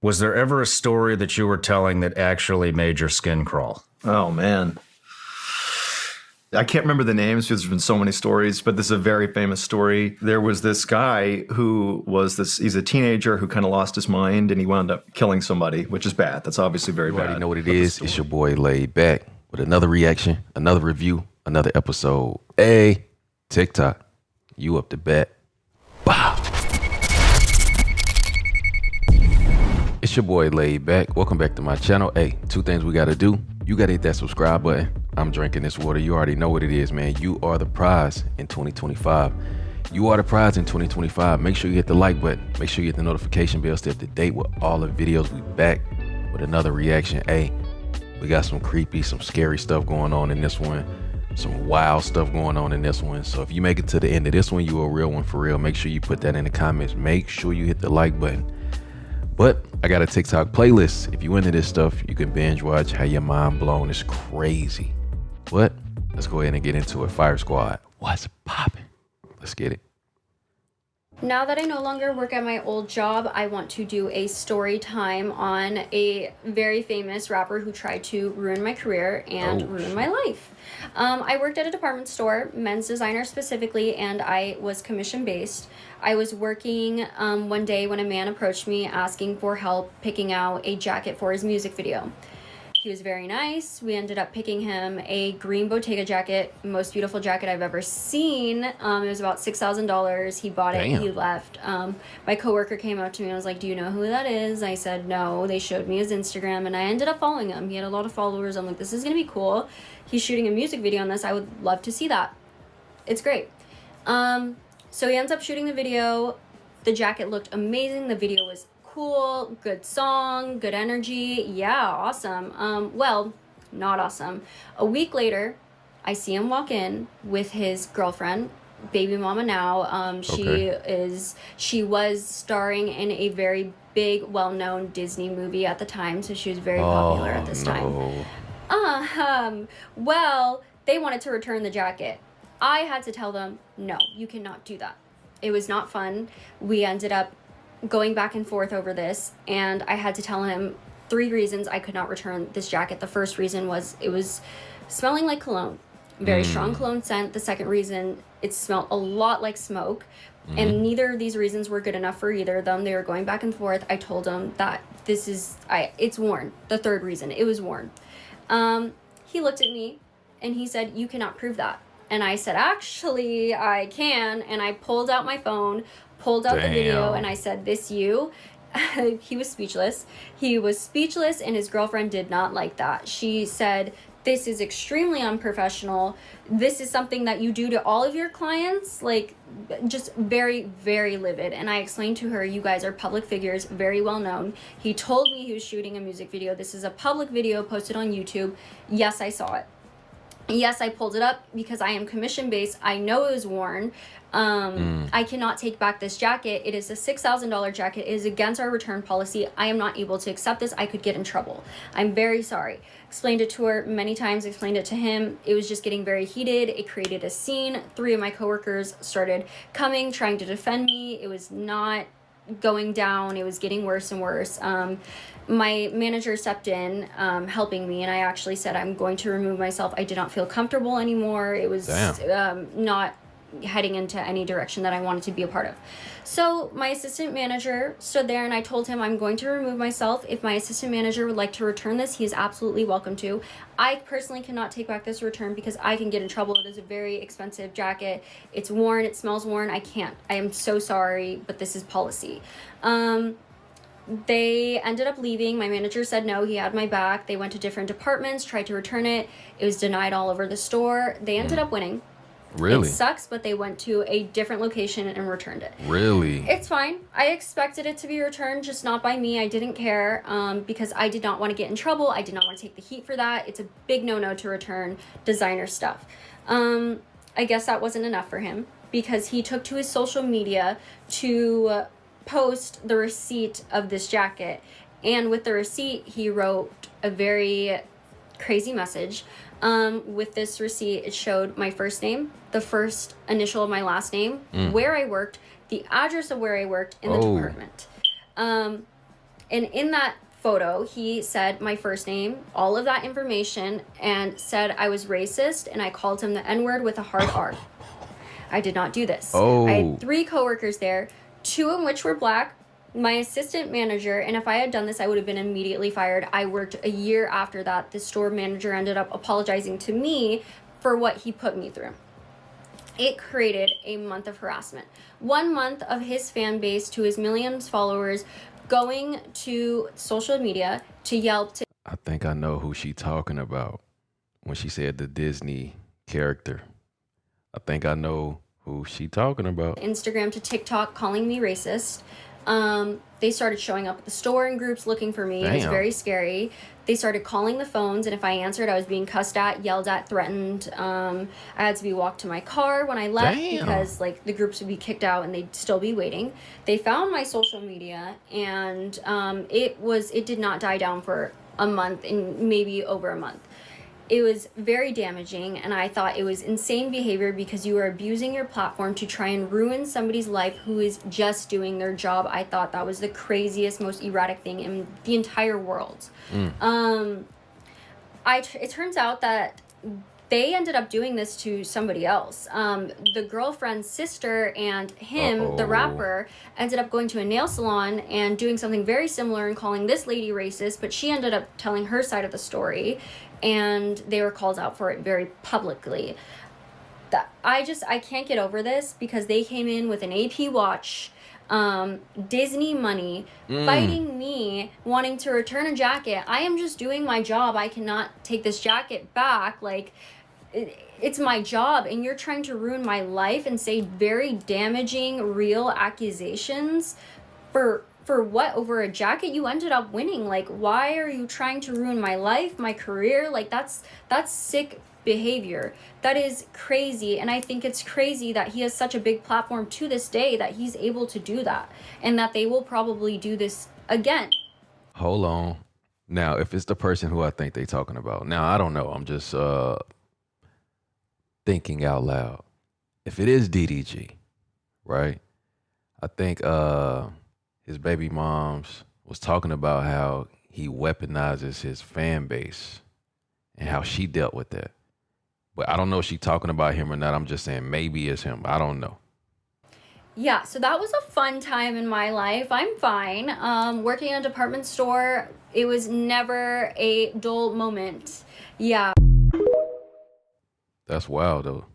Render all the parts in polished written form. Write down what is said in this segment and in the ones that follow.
Was there ever a story that you were telling that actually made your skin crawl? Oh, man. I can't remember the names because there's been so many stories, but this is a very famous story. There was this guy who he's a teenager who kind of lost his mind and he wound up killing somebody, which is bad. That's obviously very bad. You already know what it is. It's your boy Laid Back with another reaction, another review, another episode. Hey, TikTok, you up to bat. Wow. It's your boy Laid Back. Welcome back to my channel. Hey, two things we got to do. You got to hit that subscribe button. I'm drinking this water. You already know what it is, man. You are the prize in 2025. You are the prize in 2025. Make sure you hit the like button. Make sure you hit the notification bell. Stay up to date with all the videos. We back with another reaction. Hey, we got some creepy, some scary stuff going on in this one. Some wild stuff going on in this one. So if you make it to the end of this one, you a real one for real. Make sure you put that in the comments. Make sure you hit the like button. But I got a TikTok playlist. If you into this stuff, you can binge watch. Have your mind blown. It's crazy. But let's go ahead and get into it. Fire Squad, what's popping? Let's get it. Now that I no longer work at my old job, I want to do a story time on a very famous rapper who tried to ruin my career and ruin my life. I worked at a department store, men's designer specifically, and I was commission based. I was working one day when a man approached me asking for help picking out a jacket for his music video. He was very nice. We ended up picking him a green Bottega jacket, most beautiful jacket I've ever seen. It was about $6,000. He bought it. Damn. He left. My coworker came up to me and was like, "Do you know who that is?" I said no. They showed me his Instagram and I ended up following him. He had a lot of followers. I'm like, this is gonna be cool. He's shooting a music video on this. I would love to see that. It's great. So he ends up shooting the video. The jacket looked amazing. The video was cool, good song, good energy. Yeah, awesome. Well, not awesome. A week later, I see him walk in with his girlfriend, baby mama now. She was starring in a very big, well-known Disney movie at the time, so she was very popular at this time. Well, they wanted to return the jacket. I had to tell them, no, you cannot do that. It was not fun. We ended up going back and forth over this, and I had to tell him 3 reasons I could not return this jacket. The first reason was it was smelling like cologne, very strong cologne scent. The second reason, it smelled a lot like smoke, and neither of these reasons were good enough for either of them. They were going back and forth. I told him that it's worn. The third reason, it was worn. He looked at me and he said, "You cannot prove that." And I said, "Actually, I can." And I pulled out my phone, pulled out the video, and I said, "This you?" He was speechless. He was speechless, and his girlfriend did not like that. She said, "This is extremely unprofessional. This is something that you do to all of your clients." Like, just very, very livid. And I explained to her, you guys are public figures, very well known. He told me he was shooting a music video. This is a public video posted on YouTube. Yes, I saw it. Yes, I pulled it up because I am commission based. I know it was worn. I cannot take back this jacket. It is a $6,000 jacket. It is against our return policy. I am not able to accept this. I could get in trouble. I'm very sorry. Explained it to her many times, explained it to him. It was just getting very heated. It created a scene. 3 of my coworkers started coming, trying to defend me. It was not going down. It was getting worse and worse. My manager stepped in, helping me, and I actually said, "I'm going to remove myself." I did not feel comfortable anymore. It was not heading into any direction that I wanted to be a part of. So my assistant manager stood there, and I told him, "I'm going to remove myself. If my assistant manager would like to return this, he is absolutely welcome to. I personally cannot take back this return because I can get in trouble. It is a very expensive jacket. It's worn. It smells worn. I can't. I am so sorry, but this is policy." They ended up leaving. My manager said no, he had my back. They went to different departments, tried to return it. It was denied all over the store. They ended up winning. Really? It sucks, but they went to a different location and returned it. Really? It's fine. I expected it to be returned, just not by me. I didn't care because I did not want to get in trouble. I did not want to take the heat for that. It's a big no-no to return designer stuff. I guess that wasn't enough for him because he took to his social media to post the receipt of this jacket, and with the receipt he wrote a very crazy message. With this receipt, it showed my first name, the first initial of my last name, where I worked, the address of where I worked in the department. And in that photo, he said my first name, all of that information, and said I was racist, and I called him the N-word with a hard R. I did not do this. Oh. I had 3 coworkers there, 2 of which were black, my assistant manager, and if I had done this, I would have been immediately fired. I worked a year after that. The store manager ended up apologizing to me for what he put me through. It created a month of harassment. 1 month of his fan base, to his millions of followers, going to social media to Yelp to I think I know who she talking about when she said the Disney character. I think I know who she talking about. Instagram to TikTok calling me racist. They started showing up at the store in groups looking for me. It was Damn. very scary. They started calling the phones, and if I answered, I was being cussed at, yelled at, threatened. I had to be walked to my car when I left. Damn. Because like the groups would be kicked out and they'd still be waiting. They found my social media, and it did not die down for a month, and maybe over a month. It was very damaging, and I thought it was insane behavior because you are abusing your platform to try and ruin somebody's life who is just doing their job. I thought that was the craziest, most erratic thing in the entire world. It turns out that they ended up doing this to somebody else. The girlfriend's sister and him, the rapper, ended up going to a nail salon and doing something very similar and calling this lady racist, but she ended up telling her side of the story, and they were called out for it very publicly. I can't get over this because they came in with an AP watch, Disney money, fighting me, wanting to return a jacket. I am just doing my job. I cannot take this jacket back. Like, it's my job, and you're trying to ruin my life and say very damaging, real accusations for what? Over a jacket you ended up winning. Like, why are you trying to ruin my life, my career? Like, that's sick behavior. That is crazy, and I think it's crazy that he has such a big platform to this day that he's able to do that, and that they will probably do this again. Hold on. Now, if it's the person who I think they talking about, now I don't know. I'm just thinking out loud. If it is DDG, right? I think his baby moms was talking about how he weaponizes his fan base and how she dealt with that. But I don't know if she's talking about him or not. I'm just saying maybe it's him. I don't know. Yeah, so that was a fun time in my life. I'm fine. Working in a department store, it was never a dull moment. Yeah. That's wild, though.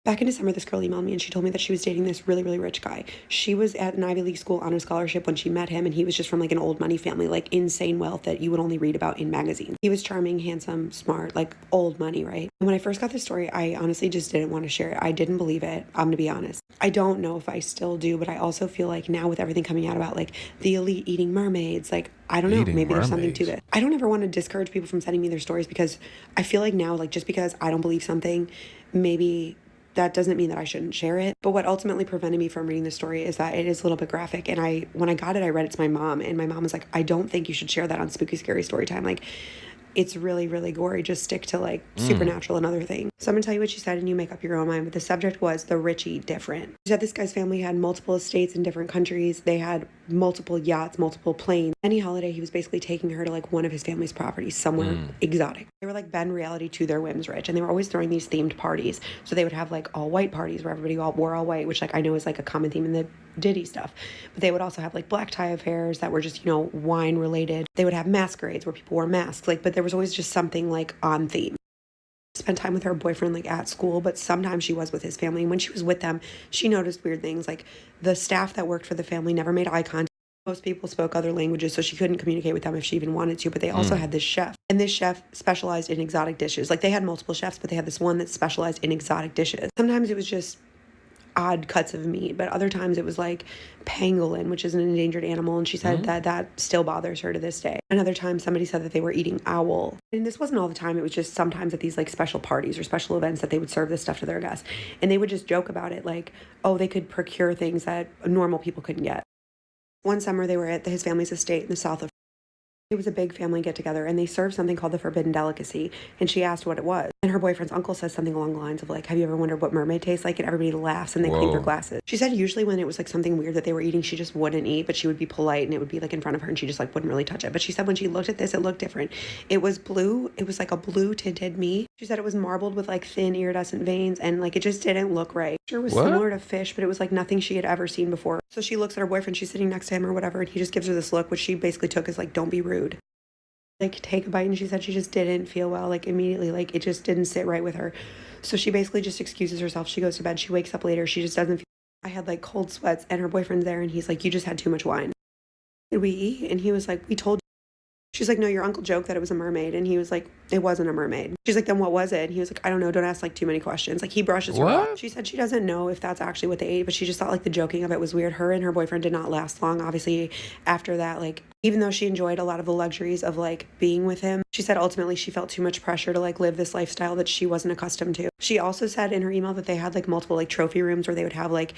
Back in December, this girl emailed me and she told me that she was dating this really, really rich guy. She was at an Ivy League school on a scholarship when she met him, and he was just from like an old money family, like insane wealth that you would only read about in magazines. He was charming, handsome, smart, like old money, right? And when I first got this story, I honestly just didn't want to share it. I didn't believe it. I'm going to be honest. I don't know if I still do, but I also feel like now with everything coming out about like the elite eating mermaids, like I don't know, maybe there's something to it. I don't ever want to discourage people from sending me their stories because I feel like now, like just because I don't believe something, maybe that doesn't mean that I shouldn't share it. But what ultimately prevented me from reading the story is that it is a little bit graphic. And when I got it, I read it to my mom, and my mom was like, I don't think you should share that on Spooky Scary Storytime. Like, it's really, really gory. Just stick to like supernatural and other things. So I'm gonna tell you what she said and you make up your own mind. But the subject was the Richie different. She said this guy's family had multiple estates in different countries. They had multiple yachts, multiple planes. Any holiday, he was basically taking her to like one of his family's properties, somewhere exotic. They were like bend reality to their whims, Rich. And they were always throwing these themed parties. So they would have like all white parties where everybody wore all white, which like I know is like a common theme in the Diddy stuff. But they would also have like black tie affairs that were just, you know, wine related. They would have masquerades where people wore masks. Like, but there was always just something like on theme. Spent time with her boyfriend like at school, but sometimes she was with his family. And when she was with them, she noticed weird things. Like the staff that worked for the family never made eye contact. Most people spoke other languages, so she couldn't communicate with them if she even wanted to. But they also had this chef, and this chef specialized in exotic dishes. Like they had multiple chefs, but they had this one that specialized in exotic dishes. Sometimes it was just odd cuts of meat, but other times it was like pangolin, which is an endangered animal, and she said that still bothers her to this day. Another time somebody said that they were eating owl, and this wasn't all the time. It was just sometimes at these like special parties or special events that they would serve this stuff to their guests, and they would just joke about it like, oh, they could procure things that normal people couldn't get. One summer they were at his family's estate in the south of It was a big family get-together, and they served something called the forbidden delicacy, and she asked what it was. And her boyfriend's uncle says something along the lines of, like, have you ever wondered what mermaid tastes like? And everybody laughs, and they clean their glasses. She said usually when it was, like, something weird that they were eating, she just wouldn't eat, but she would be polite, and it would be, like, in front of her, and she just, like, wouldn't really touch it. But she said when she looked at this, it looked different. It was blue. It was, like, a blue-tinted meat. She said it was marbled with, like, thin iridescent veins, and, like, it just didn't look right. It was similar to fish, but it was, like, nothing she had ever seen before. So she looks at her boyfriend. She's sitting next to him or whatever, and he just gives her this look, which she basically took as, like, don't be rude. Like, take a bite, and she said she just didn't feel well, like, immediately, like, it just didn't sit right with her. So she basically just excuses herself. She goes to bed. She wakes up later. She just doesn't feel. I had, like, cold sweats, and her boyfriend's there, and he's like, you just had too much wine. Did we eat? And he was like, we told you. She's like, no, your uncle joked that it was a mermaid. And he was like, it wasn't a mermaid. She's like, then what was it? And he was like, I don't know. Don't ask, like, too many questions. Like, he brushes her off. She said she doesn't know if that's actually what they ate, but she just thought, like, the joking of it was weird. Her and her boyfriend did not last long. Obviously, after that, like, even though she enjoyed a lot of the luxuries of, like, being with him, she said ultimately she felt too much pressure to, like, live this lifestyle that she wasn't accustomed to. She also said in her email that they had, like, multiple, like, trophy rooms where they would have, like,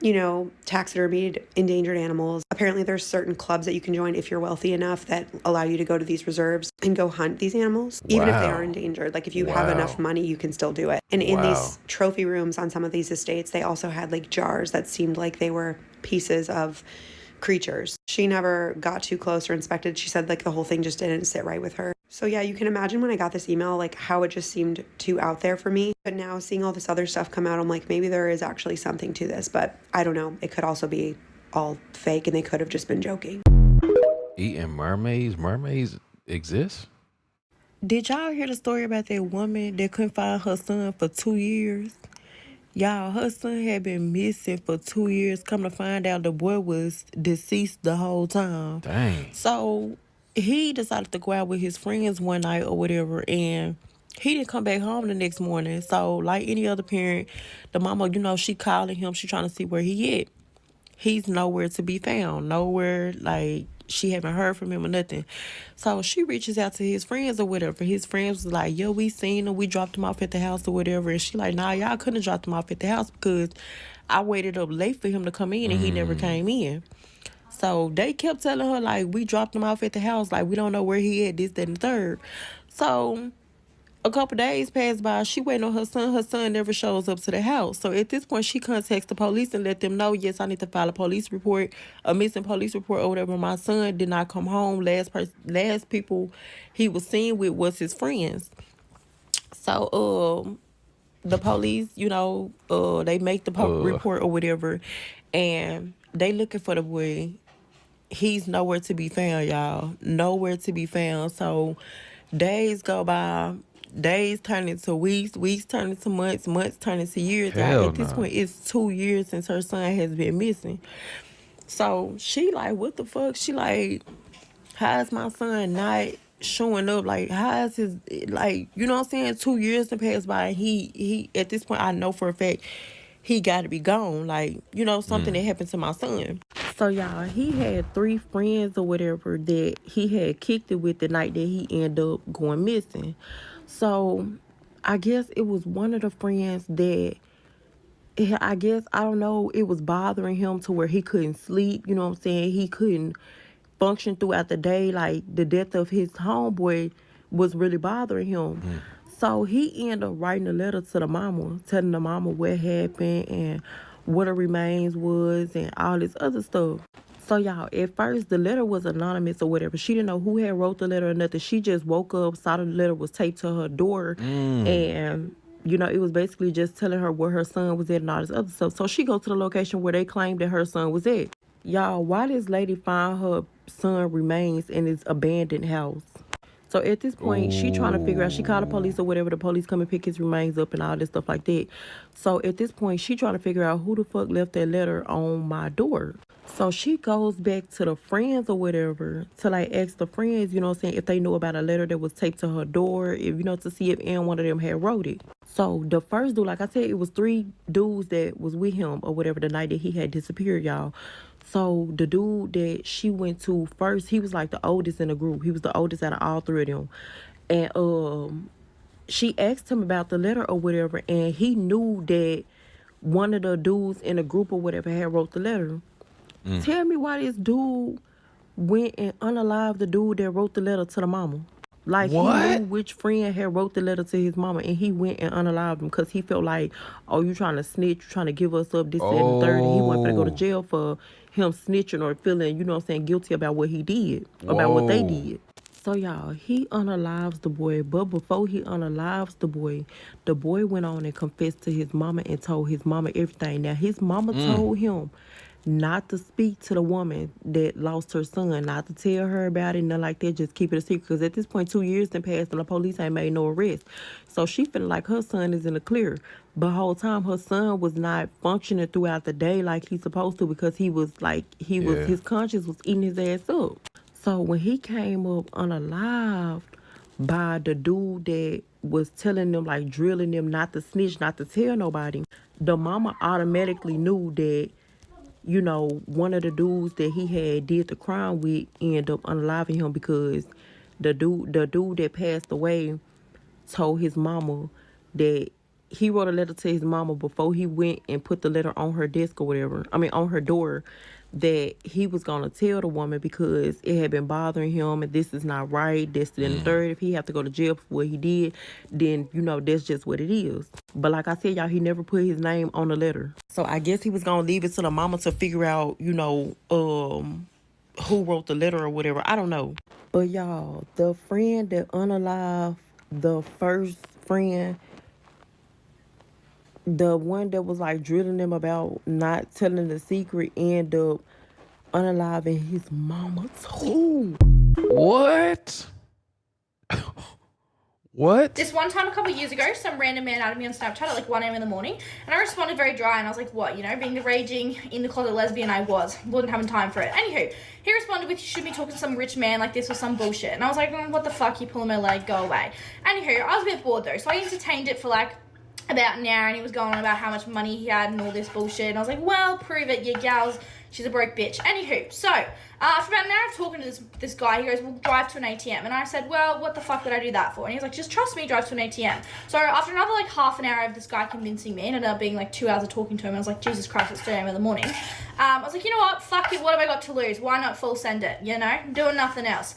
you know, taxidermied endangered animals. Apparently there's certain clubs that you can join if you're wealthy enough that allow you to go to these reserves and go hunt these animals, even if they are endangered. Like, if you have enough money, you can still do it. And in these trophy rooms on some of these estates, they also had, like, jars that seemed like they were pieces of creatures. She never got too close or inspected. She said, like, the whole thing just didn't sit right with her. So yeah, you can imagine when I got this email, like, how it just seemed too out there for me. But now seeing all this other stuff come out, I'm like, maybe there is actually something to this, but I don't know. It could also be all fake, and they could have just been joking. Eating mermaids? Mermaids exist? Did y'all hear the story about that woman that couldn't find her son for 2 years? Y'all, her son had been missing for 2 years. Come to find out, the boy was deceased the whole time. Dang. So he decided to go out with his friends one night or whatever, and he didn't come back home the next morning. So like any other parent, the mama, you know, she calling him. She trying to see where he at. He's nowhere to be found. Nowhere, like, she haven't heard from him or nothing. So she reaches out to his friends or whatever. His friends was like, yo, we seen him. We dropped him off at the house or whatever. And she like, nah, y'all couldn't have dropped him off at the house because I waited up late for him to come in and he never came in. So they kept telling her, like, we dropped him off at the house. Like, we don't know where he at, this, that, and the third. So a couple days passed by. She waiting on her son. Her son never shows up to the house. So at this point, she contacts the police and let them know, yes, I need to file a police report, a missing police report or whatever. My son did not come home. Last people he was seen with was his friends. So the police, you know, they make the report or whatever, and they looking for the boy. He's nowhere to be found, y'all. Nowhere to be found. So days go by. Days turn into weeks, weeks turn into months, months turn into years. At this point, it's 2 years since her son has been missing. So she like, what the fuck? She like, how is my son not showing up? Like, how is his, like, you know what I'm saying? 2 years have passed by. He at this point, I know for a fact, he got to be gone. Like, you know, something that happened to my son. So, y'all, he had 3 friends or whatever that he had kicked it with the night that he ended up going missing. So, I guess it was one of the friends that, I guess, I don't know, it was bothering him to where he couldn't sleep, you know what I'm saying? He couldn't function throughout the day. Like, the death of his homeboy was really bothering him. So, he ended up writing a letter to the mama, telling the mama what happened and what her remains was and all this other stuff. So, y'all, at first, the letter was anonymous or whatever. She didn't know who had wrote the letter or nothing. She just woke up, saw the letter was taped to her door, and, you know, it was basically just telling her where her son was at and all this other stuff. So she goes to the location where they claimed that her son was at. Y'all, why this lady find her son remains in this abandoned house? So at this point, she trying to figure out, she called the police or whatever, the police come and pick his remains up and all this stuff like that. So at this point, she trying to figure out who the fuck left that letter on my door. So she goes back to the friends or whatever to like ask the friends, you know what I'm saying, if they knew about a letter that was taped to her door, if, you know, to see if any one of them had wrote it. So the first dude, like I said, it was 3 dudes that was with him or whatever the night that he had disappeared, y'all. So the dude that she went to first, he was like the oldest in the group. He was the oldest out of all 3 of them. And she asked him about the letter or whatever, and he knew that one of the dudes in the group or whatever had wrote the letter. Tell me why this dude went and unalived the dude that wrote the letter to the mama. Like, What? he knew which friend had wrote the letter to his mama, and he went and unalived him because he felt like, oh, you trying to snitch, you trying to give us up, this, that, and the third. And he wasn't going to go to jail for him snitching or feeling, you know what I'm saying, guilty about what he did, about what they did. So, y'all, he unalives the boy, but before he unalives the boy went on and confessed to his mama and told his mama everything. Now, his mama told him not to speak to the woman that lost her son, not to tell her about it, nothing like that, just keep it a secret. Because at this point, 2 years done passed and the police ain't made no arrest. So she feeling like her son is in the clear. But the whole time, her son was not functioning throughout the day like he's supposed to, because he was like, his conscience was eating his ass up. So when he came up unalived by the dude that was telling them, like drilling them not to snitch, not to tell nobody, the mama automatically knew that, you know, one of the dudes that he had did the crime with ended up unaliving him, because the dude that passed away told his mama that he wrote a letter to his mama before he went and put the letter on her desk or whatever. I mean, on her door, that he was going to tell the woman because it had been bothering him and this is not right, this, and the third. If he have to go to jail for what he did, then, you know, that's just what it is. But like I said, y'all, he never put his name on the letter. So I guess he was going to leave it to the mama to figure out, you know, who wrote the letter or whatever. I don't know. But y'all, the friend that unalived the first friend, the one that was like drilling them about not telling the secret, end up unaliving his mama too. What? What? This one time a couple of years ago, some random man added me on Snapchat at like 1 a.m. in the morning, and I responded very dry, and I was like, what, you know, being the raging in the closet lesbian I wasn't having time for it. Anywho, he responded with, you should be talking to some rich man like this or some bullshit. And I was like, what the fuck, you pulling my leg, go away. Anywho, I was a bit bored though, so I entertained it for like about an hour, and he was going on about how much money he had and all this bullshit, and I was like, well, prove it, you gals, she's a broke bitch. Anywho, so after about an hour of talking to this guy, he goes, well, drive to an ATM. And I said, well, what the fuck would I do that for? And he was like, just trust me, drive to an ATM. So after another like half an hour of this guy convincing me, it ended up being like 2 hours of talking to him. I was like, Jesus Christ, it's 3 a.m. in the morning. I was like, you know what, fuck it, what have I got to lose? Why not full send it, you know? I'm doing nothing else.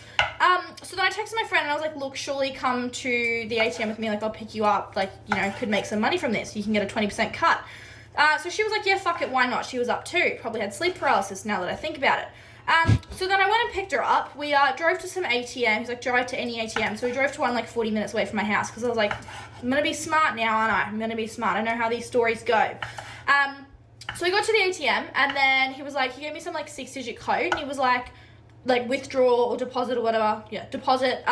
So then I texted my friend and I was like, look, surely come to the ATM with me, like I'll pick you up, like, you know, could make some money from this. You can get a 20% cut. So she was like, yeah, fuck it, why not? She was up too. Probably had sleep paralysis now that I think about it. So then I went and picked her up. We drove to some ATM. He's like, drive to any ATM. So we drove to one like 40 minutes away from my house because I was like, I'm going to be smart now, aren't I? I'm going to be smart. I know how these stories go. So we got to the ATM and then he was like, he gave me some like 6-digit code and he was like withdraw or deposit or whatever. Yeah, deposit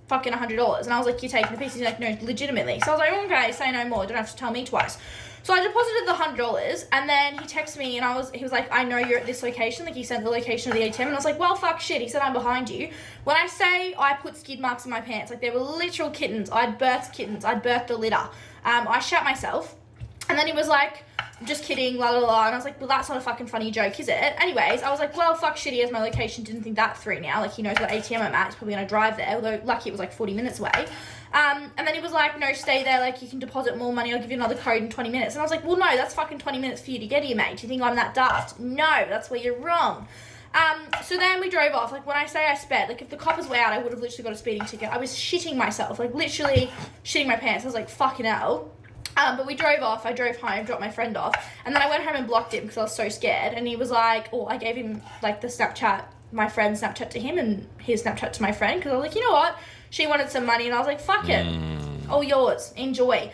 fucking $100. And I was like, you're taking a piece? He's like, no, legitimately. So I was like, okay, say no more. Don't have to tell me twice. So I deposited the $100 and then he texted me and he was like, I know you're at this location. Like he sent the location of the ATM and I was like, well, fuck shit. He said, I'm behind you. When I say I put skid marks in my pants, like they were literal kittens. I'd birthed a litter. I shat myself. And then he was like, just kidding, la la la. And I was like, well, that's not a fucking funny joke, is it? Anyways, I was like, well, fuck shit, he has my location. Didn't think that through now. Like he knows what ATM I'm at. He's probably going to drive there. Although lucky it was like 40 minutes away. And then he was like, no, stay there, like you can deposit more money, I'll give you another code in 20 minutes. And I was like, well, no, that's fucking 20 minutes for you to get here, mate. Do you think I'm that daft? No, that's where you're wrong. So then we drove off. Like when I say I sped, like if the coppers were out, I would have literally got a speeding ticket. I was shitting myself, like literally shitting my pants. I was like, fucking hell. But we drove off, I drove home, dropped my friend off, and then I went home and blocked him because I was so scared. And he was like, I gave him like the Snapchat, my friend's Snapchat to him and his Snapchat to my friend because I was like, you know what? She wanted some money and I was like, fuck it. All yours. Enjoy.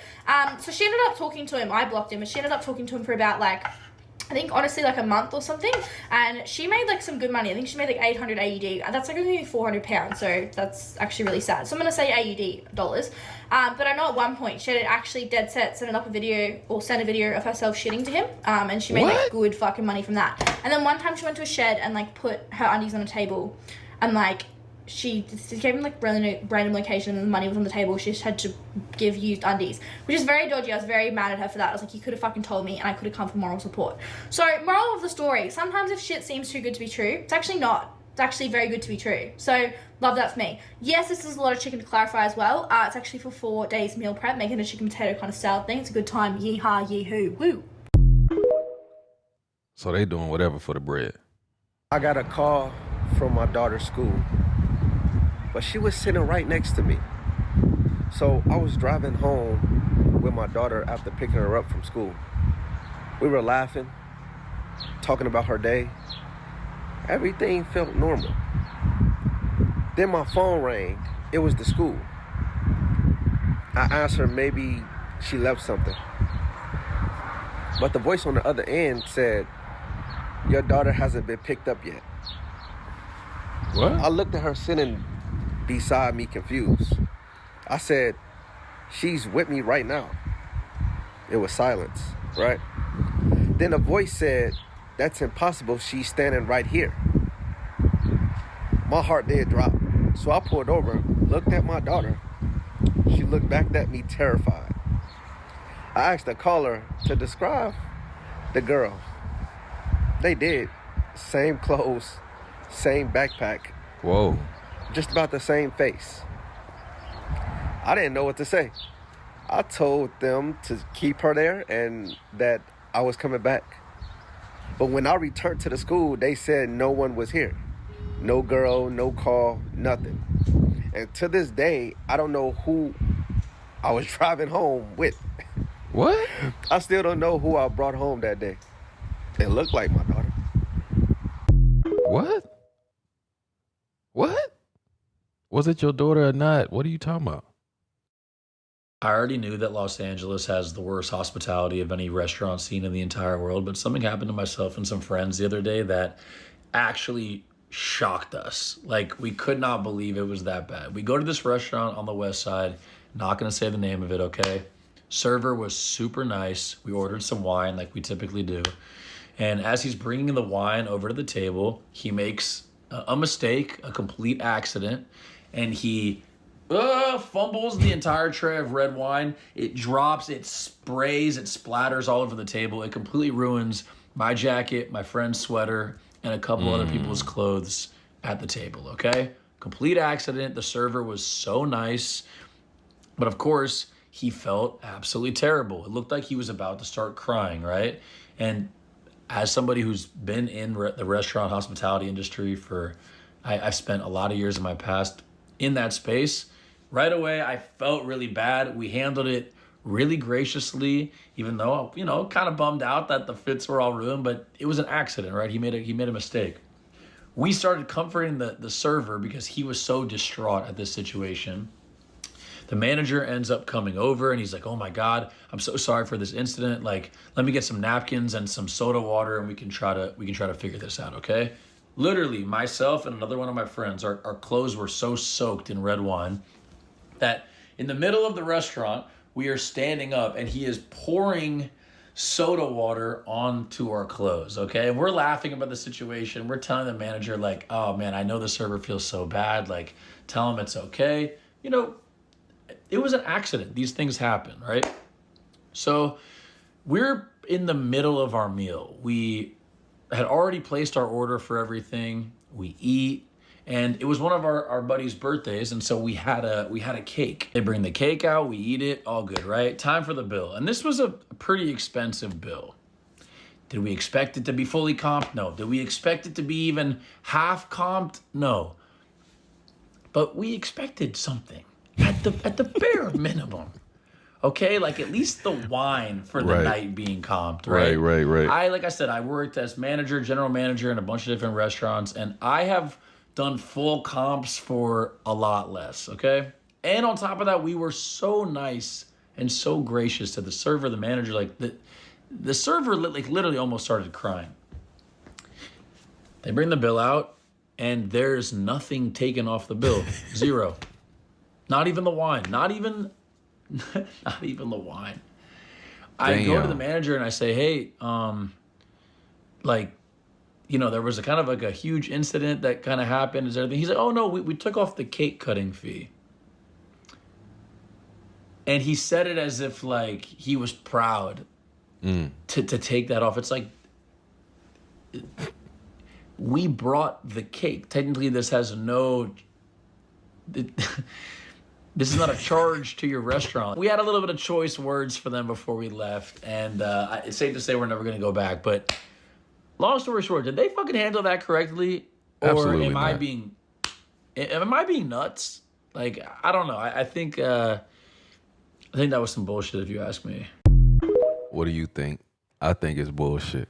So she ended up talking to him. I blocked him and she ended up talking to him for about like, I think honestly like a month or something. And she made like some good money. I think she made like 800 AUD. That's like only 400 pounds. So that's actually really sad. So I'm going to say AUD dollars. But I know at one point she had actually dead set sent a video of herself shitting to him. And she made like good fucking money from that. And then one time she went to a shed and like put her undies on a table and like she gave him like random location and the money was on the table. She just had to give used undies, which is very dodgy. I was very mad at her for that. I was like, you could have fucking told me and I could have come for moral support. So moral of the story, sometimes if shit seems too good to be true, it's actually not. It's actually very good to be true. So love that for me. Yes, this is a lot of chicken to clarify as well. It's actually for 4 days meal prep, making a chicken potato kind of salad thing. It's a good time. Yeehaw, yee-hoo, woo. So they doing whatever for the bread. I got a call from my daughter's school, but she was sitting right next to me. So I was driving home with my daughter after picking her up from school. We were laughing, talking about her day. Everything felt normal. Then my phone rang. It was the school. I asked her maybe she left something. But the voice on the other end said, "Your daughter hasn't been picked up yet." What? I looked at her sitting beside me confused. I said, "She's with me right now." It was silence, right? Then a voice said, "That's impossible. She's standing right here." My heart did drop. So I pulled over, looked at my daughter. She looked back at me terrified. I asked the caller to describe the girl. They did. Same clothes, same backpack, Whoa. just about the same face. I didn't know what to say. I told them to keep her there and that I was coming back. But when I returned to the school, they said no one was here. No girl, no call, nothing. And to this day, I don't know who I was driving home with. What? I still don't know who I brought home that day. It looked like my daughter. What? What? Was it your daughter or not? What are you talking about? I already knew that Los Angeles has the worst hospitality of any restaurant scene in the entire world, but something happened to myself and some friends the other day that actually shocked us. Like, we could not believe it was that bad. We go to this restaurant on the west side, not gonna say the name of it, okay? Server was super nice. We ordered some wine like we typically do. And as he's bringing the wine over to the table, he makes a mistake, a complete accident, and he fumbles the entire tray of red wine. It drops, it sprays, it splatters all over the table. It completely ruins my jacket, my friend's sweater, and a couple other people's clothes at the table, okay? Complete accident. The server was so nice, but of course, he felt absolutely terrible. It looked like he was about to start crying, right? And as somebody who's been in the restaurant hospitality industry for, I've spent a lot of years in my past in that space, right away, I felt really bad. We handled it really graciously, even though, kind of bummed out that the fits were all ruined, but it was an accident, right? He made a mistake. We started comforting the server because he was so distraught at this situation. The manager ends up coming over and he's like, "Oh my God, I'm so sorry for this incident. Like, let me get some napkins and some soda water and we can try to figure this out, okay?" Literally, myself and another one of my friends, our clothes were so soaked in red wine that in the middle of the restaurant, we are standing up and he is pouring soda water onto our clothes, okay? And we're laughing about the situation. We're telling the manager, like, "Oh man, I know the server feels so bad. Like, tell him it's okay." It was an accident. These things happen, right? So we're in the middle of our meal. We had already placed our order for everything. We eat. And it was one of our buddies' birthdays, and so we had a cake. They bring the cake out, we eat it, all good, right? Time for the bill. And this was a pretty expensive bill. Did we expect it to be fully comped? No. Did we expect it to be even half comped? No. But we expected something at the bare minimum. Okay, like at least the wine for the night being comped, right? Right. Like I said, I worked as manager, general manager in a bunch of different restaurants, and I have done full comps for a lot less, okay? And on top of that, we were so nice and so gracious to the server, the manager, like the server literally almost started crying. They bring the bill out and there's nothing taken off the bill. Zero. Not even the wine. Not even the wine. I go to the manager and I say, "Hey, there was a kind of like a huge incident that kind of happened. Is everything?" He's like, "Oh no, we took off the cake cutting fee." And he said it as if like he was proud to take that off. It's like, we brought the cake. Technically, this has no... This is not a charge to your restaurant. We had a little bit of choice words for them before we left, and it's safe to say we're never going to go back. But long story short, did they fucking handle that correctly? Absolutely am I not. being nuts? Like, I don't know. I think that was some bullshit if you ask me. What do you think? I think it's bullshit.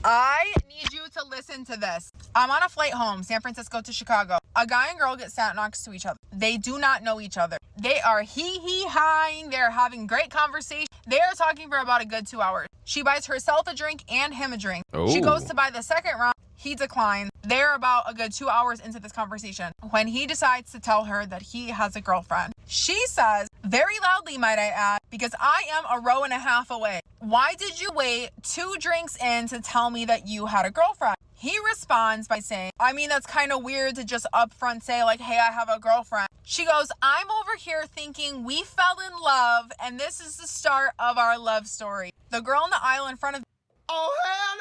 I need you to listen to this. I'm on a flight home, San Francisco to Chicago. A guy and girl get sat next to each other. They do not know each other. They are hee-hee-hawing. They're having great conversation. They are talking for about a good 2 hours. She buys herself a drink and him a drink. She goes to buy the second round. He declines. They're about a good 2 hours into this conversation when he decides to tell her that he has a girlfriend. She says, very loudly might I add, because I am a row and a half away. Why did you wait 2 drinks in to tell me that you had a girlfriend? He responds by saying, I mean, that's kind of weird to just upfront say like, hey, I have a girlfriend. She goes, I'm over here thinking we fell in love and this is the start of our love story. The girl in the aisle in front of Oh, hell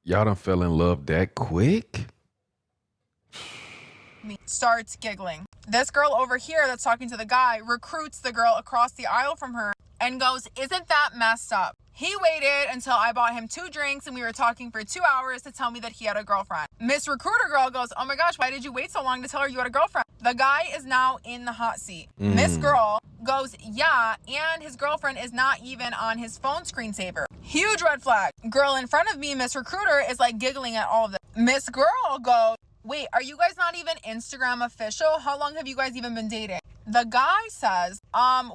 no. Y'all done fell in love that quick? me starts giggling. This girl over here that's talking to the guy recruits the girl across the aisle from her and goes, isn't that messed up? He waited until I bought him 2 drinks and we were talking for 2 hours to tell me that he had a girlfriend. Miss Recruiter Girl goes, oh my gosh, why did you wait so long to tell her you had a girlfriend? The guy is now in the hot seat. Miss Girl goes, yeah, and his girlfriend is not even on his phone screensaver. Huge red flag. Girl in front of me, Miss Recruiter, is like giggling at all of this. Miss Girl goes, wait, are you guys not even Instagram official? How long have you guys even been dating? The guy says,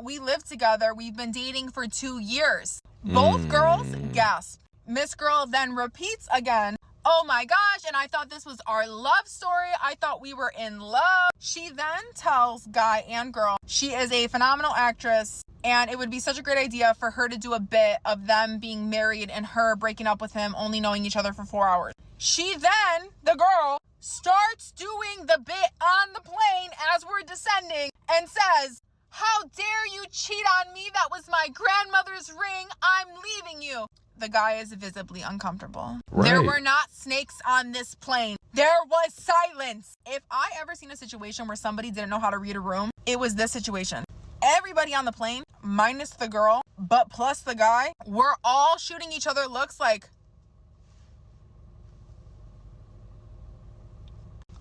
we live together. We've been dating for 2 years. Both girls gasp. Miss Girl then repeats again, oh my gosh, and I thought this was our love story. I thought we were in love. She then tells guy and girl she is a phenomenal actress and it would be such a great idea for her to do a bit of them being married and her breaking up with him, only knowing each other for 4 hours. She then, the girl, starts doing the bit on the plane as we're descending and says, how dare you cheat on me? That was my grandmother's ring. I'm leaving you. The guy is visibly uncomfortable. Right. There were not snakes on this plane. There was silence. If I ever seen a situation where somebody didn't know how to read a room, it was this situation. Everybody on the plane, minus the girl, but plus the guy, we're all shooting each other looks like,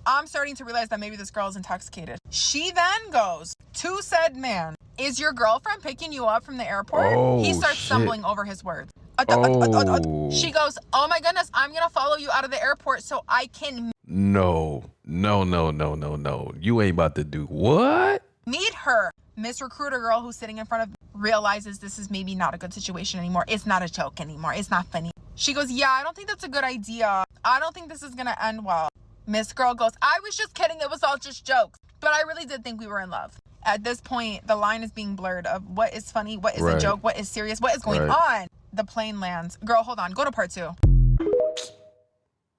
I'm starting to realize that maybe this girl is intoxicated. She then goes to said man, is your girlfriend picking you up from the airport? Oh, He starts shit. stumbling over his words. Oh. She goes, oh my goodness, I'm going to follow you out of the airport so I can No. You ain't about to do what? meet her. Miss Recruiter Girl, who's sitting in front of me, realizes this is maybe not a good situation anymore. It's not a joke anymore. It's not funny. She goes, yeah, I don't think that's a good idea. I don't think this is going to end well. Miss Girl goes, I was just kidding. It was all just jokes. But I really did think we were in love. At this point, the line is being blurred of what is funny, what is a joke, what is serious, what is going on. The plane lands. Girl, hold on. Go to part 2.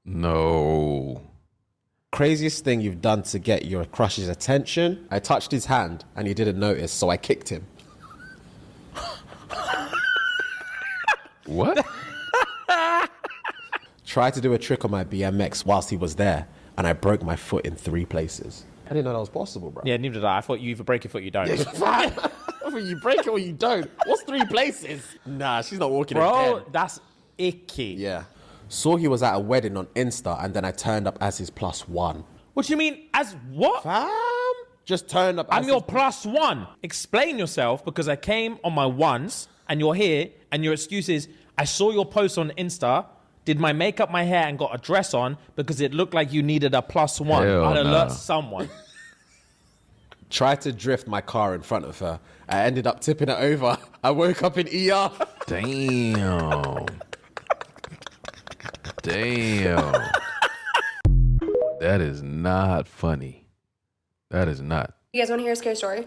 No. Craziest thing you've done to get your crush's attention? I touched his hand and he didn't notice, so I kicked him. What? Tried to do a trick on my BMX whilst he was there, and I broke my foot in 3 places. I didn't know that was possible, bro. Yeah, neither did I. I thought you either break your foot or you don't. Fine. You break it or you don't. What's 3 places? Nah, she's not walking Bro, again. that's icky. Yeah. Saw he was at a wedding on Insta, and then I turned up as his +1. What do you mean? As what? Fam? Just turned up as I'm your +1. Explain yourself, because I came on my ones and you're here and your excuse is, I saw your post on Insta, did my makeup, my hair and got a dress on because it looked like you needed a +1. Hell I'd nah. alert someone. Tried to drift my car in front of her. I ended up tipping it over. I woke up in ER. Damn. Damn. That is not funny. That is not. You guys want to hear a scary story?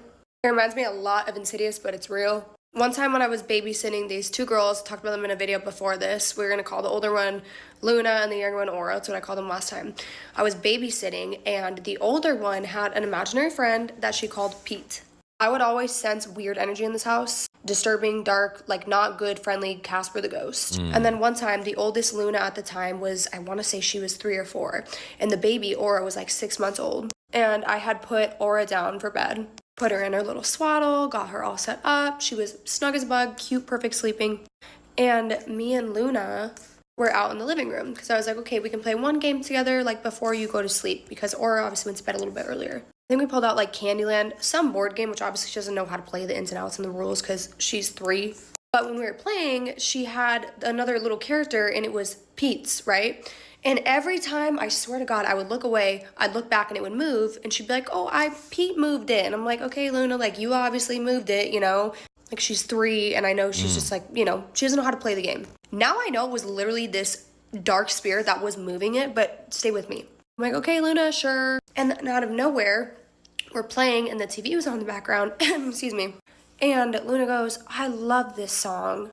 It reminds me a lot of Insidious, but it's real. One time when I was babysitting these 2 girls, talked about them in a video before this. We were going to call the older one Luna and the younger one Aura. That's what I called them last time. I was babysitting, and the older one had an imaginary friend that she called Pete. I would always sense weird energy in this house. Disturbing, dark, like not good, friendly Casper the Ghost. And then one time, the oldest Luna at the time was, I want to say she was 3 or 4. And the baby, Aura, was like 6 months old. And I had put Aura down for bed. Put her in her little swaddle, got her all set up. She was snug as a bug, cute, perfect sleeping. And me and Luna we're out in the living room because I was like, okay, we can play one game together like before you go to sleep because Aura obviously went to bed a little bit earlier. I think we pulled out like Candyland, some board game, which obviously she doesn't know how to play the ins and outs and the rules because she's 3. But when we were playing, she had another little character and it was Pete's, right? And every time, I swear to God, I would look away, I'd look back and it would move and she'd be like, oh, Pete moved it. And I'm like, okay, Luna, like you obviously moved it, you know? Like she's 3 and I know she's just like, you know, she doesn't know how to play the game. Now I know it was literally this dark spirit that was moving it, but stay with me. I'm like, okay, Luna, sure. And then out of nowhere, we're playing and the TV was on in the background, excuse me. And Luna goes, I love this song.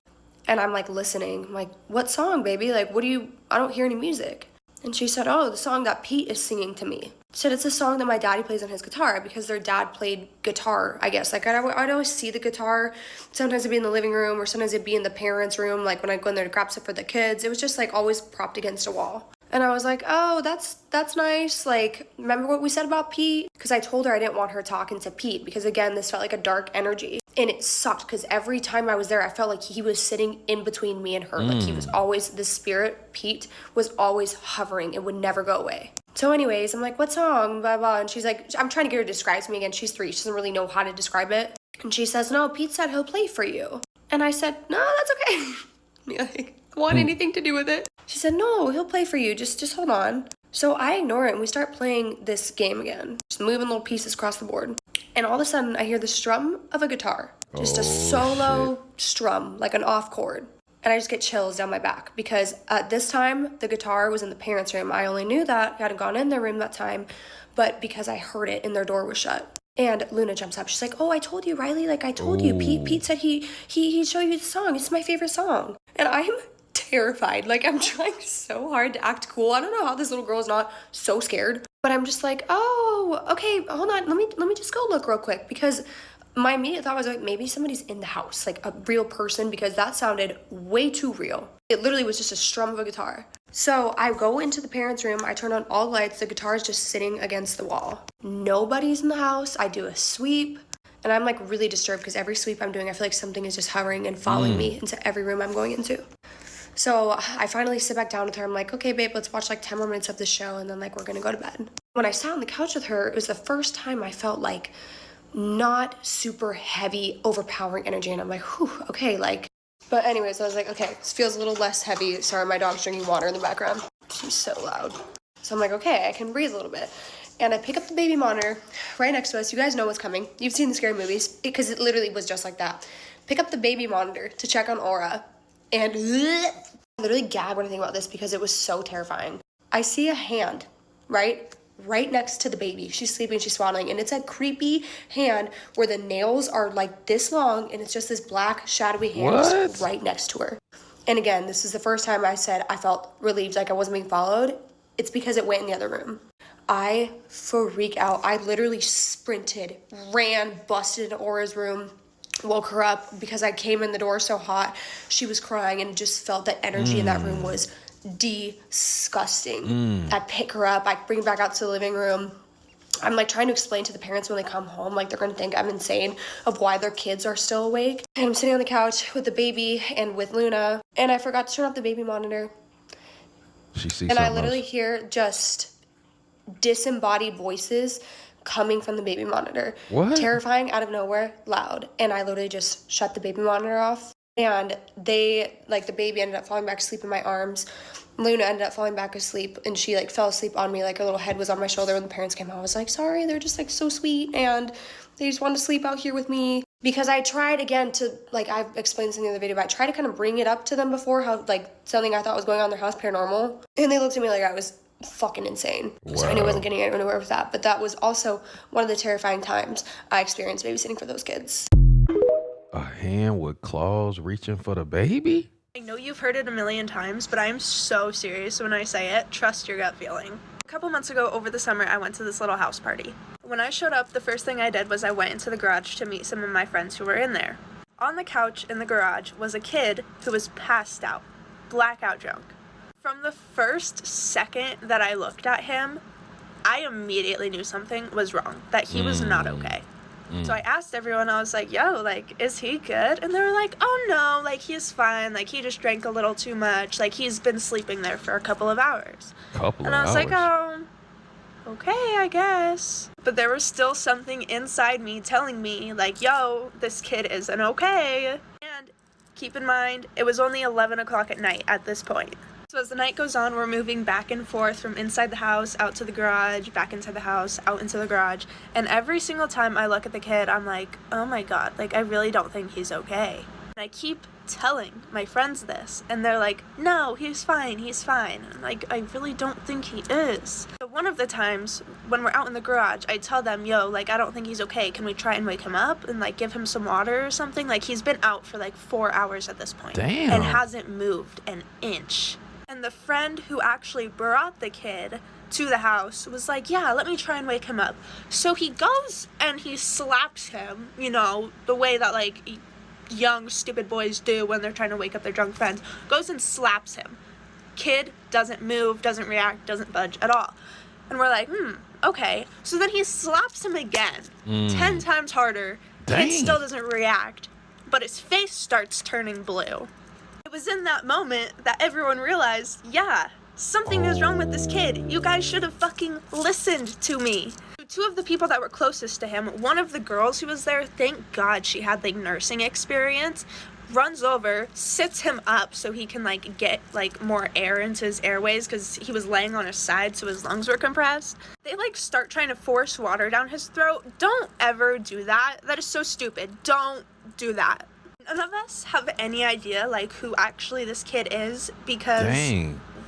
And I'm like listening. I'm like, what song, baby? Like, I don't hear any music. And she said, oh, the song that Pete is singing to me. She said, it's a song that my daddy plays on his guitar because their dad played guitar, I guess. Like, I'd always see the guitar. Sometimes it'd be in the living room or sometimes it'd be in the parents' room. Like, when I'd go in there to grab stuff for the kids, it was just, like, always propped against a wall. And I was like, oh, that's nice. Like, remember what we said about Pete? Because I told her I didn't want her talking to Pete because, again, this felt like a dark energy. And it sucked because every time I was there, I felt like he was sitting in between me and her. Like, he was always, the spirit, Pete, was always hovering. It would never go away. So anyways, I'm like, what song? Blah, blah. And she's like, I'm trying to get her to describe to me again. She's 3. She doesn't really know how to describe it. And she says, no, Pete said he'll play for you. And I said, no, that's okay. Like, want anything to do with it? She said, no, he'll play for you. Just hold on. So I ignore it and we start playing this game again. Just moving little pieces across the board. And all of a sudden I hear the strum of a guitar. Just a solo strum, like an off chord. And I just get chills down my back because at this time the guitar was in the parents' room. I only knew that. I hadn't gone in their room that time, but because I heard it and their door was shut. And Luna jumps up. She's like, oh, I told you, Riley. Like, I told you. Pete said he'd show you the song. It's my favorite song. And I'm terrified. Like, I'm trying so hard to act cool. I don't know how this little girl is not so scared. But I'm just like, oh, okay, hold on. Let me just go look real quick. Because my immediate thought was like, maybe somebody's in the house. Like, a real person. Because that sounded way too real. It literally was just a strum of a guitar. So I go into the parents' room, I turn on all the lights, the guitar is just sitting against the wall. Nobody's in the house, I do a sweep, and I'm like really disturbed because every sweep I'm doing, I feel like something is just hovering and following me into every room I'm going into. So I finally sit back down with her, I'm like, okay babe, let's watch like 10 more minutes of the show and then like we're gonna go to bed. When I sat on the couch with her, it was the first time I felt like not super heavy, overpowering energy, and I'm like, whew, okay, like. But anyways, I was like, okay, this feels a little less heavy. Sorry, my dog's drinking water in the background. She's so loud. So I'm like, okay, I can breathe a little bit. And I pick up the baby monitor right next to us. You guys know what's coming. You've seen the scary movies because it literally was just like that. Pick up the baby monitor to check on Aura and I literally gag when I think about this because it was so terrifying. I see a hand, right next to the baby. She's sleeping, she's swaddling, and it's a creepy hand where the nails are like this long and it's just this black shadowy hand right next to her. And again, this is the first time I said I felt relieved, like I wasn't being followed. It's because it went in the other room. I freak out. I literally sprinted, ran, busted into Aura's room, woke her up because I came in the door so hot. She was crying and just felt that energy in that room was disgusting. I pick her up, I bring her back out to the living room. I'm like trying to explain to the parents when they come home, like they're gonna think I'm insane of why their kids are still awake. And I'm sitting on the couch with the baby and with Luna, and I forgot to turn off the baby monitor. She sees and I literally hear just disembodied voices coming from the baby monitor. What? Terrifying, out of nowhere, loud. And I literally just shut the baby monitor off. And they, like, the baby ended up falling back asleep in my arms. Luna ended up falling back asleep, and she, like, fell asleep on me. Like, her little head was on my shoulder when the parents came home. I was like, sorry, they're just, like, so sweet, and they just wanted to sleep out here with me. Because I tried, again, to, like, I've explained this in the other video, but I tried to kind of bring it up to them before, how, like, something I thought was going on in their house, paranormal. And they looked at me like I was fucking insane. Wow. So I knew I wasn't getting anywhere with that. But that was also one of the terrifying times I experienced babysitting for those kids. A hand with claws reaching for the baby? I know you've heard it a million times, but I am so serious when I say it. Trust your gut feeling. A couple months ago over the summer, I went to this little house party. When I showed up, the first thing I did was I went into the garage to meet some of my friends who were in there. On the couch in the garage was a kid who was passed out, blackout drunk. From the first second that I looked at him, I immediately knew something was wrong, that he was not okay. So I asked everyone, I was like, yo, like, is he good? And they were like, oh no, like, he's fine. Like, he just drank a little too much. Like, he's been sleeping there for a couple of hours. And I was like, oh, okay, I guess. But there was still something inside me telling me, like, yo, this kid isn't okay. And keep in mind, it was only 11 o'clock at night at this point. So as the night goes on, we're moving back and forth from inside the house, out to the garage, back inside the house, out into the garage. And every single time I look at the kid, I'm like, oh my God, like, I really don't think he's okay. And I keep telling my friends this, and they're like, no, he's fine, he's fine. And I'm like, I really don't think he is. So one of the times when we're out in the garage, I tell them, yo, like, I don't think he's okay. Can we try and wake him up and, like, give him some water or something? Like, he's been out for, like, 4 hours at this point. Damn. And hasn't moved an inch. And the friend who actually brought the kid to the house was like, yeah, let me try and wake him up. So he goes and he slaps him, you know, the way that, like, young, stupid boys do when they're trying to wake up their drunk friends. Goes and slaps him. Kid doesn't move, doesn't react, doesn't budge at all. And we're like, okay. So then he slaps him again, 10 times harder. Dang. Kid still doesn't react, but his face starts turning blue. It was in that moment that everyone realized, yeah, something is wrong with this kid. You guys should have fucking listened to me. Two of the people that were closest to him, one of the girls who was there, thank God she had, like, nursing experience, runs over, sits him up so he can, like, get, like, more air into his airways because he was laying on his side so his lungs were compressed. They, like, start trying to force water down his throat. Don't ever do that. That is so stupid. Don't do that. None of us have any idea, like, who actually this kid is because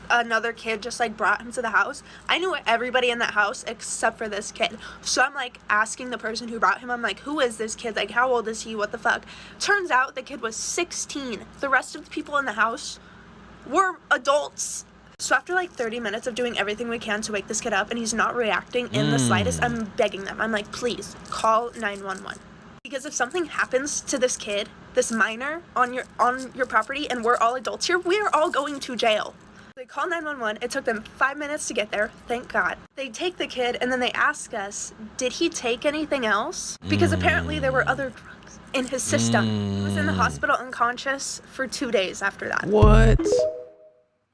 another kid just, like, brought him to the house. I knew everybody in that house except for this kid. So I'm, like, asking the person who brought him, I'm like, who is this kid? Like, how old is he? What the fuck? Turns out the kid was 16. The rest of the people in the house were adults. So after, like, 30 minutes of doing everything we can to wake this kid up and he's not reacting in the slightest, I'm begging them. I'm like, please, call 911. Because if something happens to this kid, this minor, on your property, and we're all adults here, we're all going to jail. They call 911. It took them 5 minutes to get there. Thank God. They take the kid, and then they ask us, did he take anything else? Because apparently there were other drugs in his system. He was in the hospital unconscious for 2 days after that.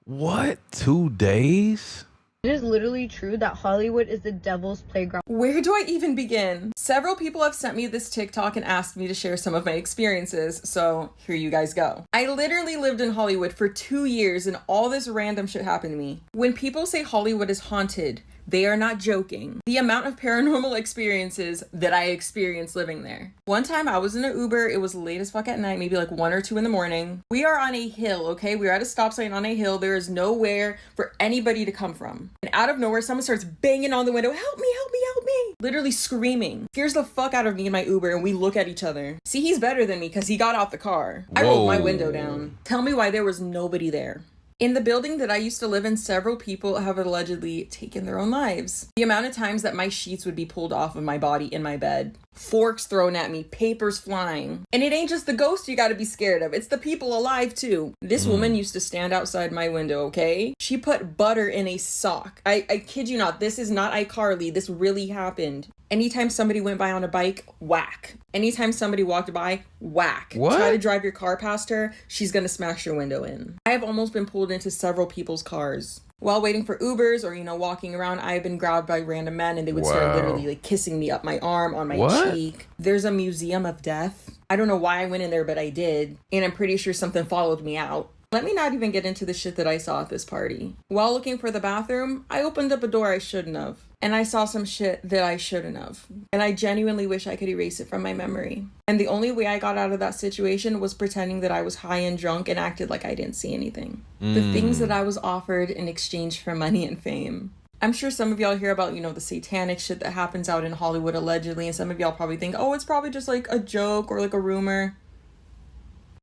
What? 2 days? It is literally true that Hollywood is the devil's playground. Where do I even begin? Several people have sent me this TikTok and asked me to share some of my experiences, so here you guys go. I literally lived in Hollywood for 2 years and all this random shit happened to me. When people say Hollywood is haunted, they are not joking. The amount of paranormal experiences that I experienced living there. One time I was in an Uber, it was late as fuck at night, maybe like 1 or 2 in the morning. We are on a hill, okay? We're at a stop sign on a hill. There is nowhere for anybody to come from. And out of nowhere, someone starts banging on the window, help me, help me, help me. Literally screaming. Scares the fuck out of me in my Uber and we look at each other. See, he's better than me because he got out the car. I rolled my window down. Tell me why there was nobody there. In the building that I used to live in, several people have allegedly taken their own lives. The amount of times that my sheets would be pulled off of my body in my bed, forks thrown at me, papers flying. And it ain't just the ghost you gotta be scared of, it's the people alive too. This woman used to stand outside my window, okay? She put butter in a sock. I kid you not, this is not iCarly, this really happened. Anytime somebody went by on a bike, whack. Anytime somebody walked by, whack. What? Try to drive your car past her, she's gonna smash your window in. I have almost been pulled into several people's cars. While waiting for Ubers or, walking around, I've been grabbed by random men and they would start literally like kissing me up my arm, on my cheek. There's a museum of death. I don't know why I went in there, but I did. And I'm pretty sure something followed me out. Let me not even get into the shit that I saw at this party. While looking for the bathroom, I opened up a door I shouldn't have. And I saw some shit that I shouldn't have. And I genuinely wish I could erase it from my memory. And the only way I got out of that situation was pretending that I was high and drunk and acted like I didn't see anything. The things that I was offered in exchange for money and fame. I'm sure some of y'all hear about, the satanic shit that happens out in Hollywood allegedly. And some of y'all probably think, oh, it's probably just like a joke or like a rumor.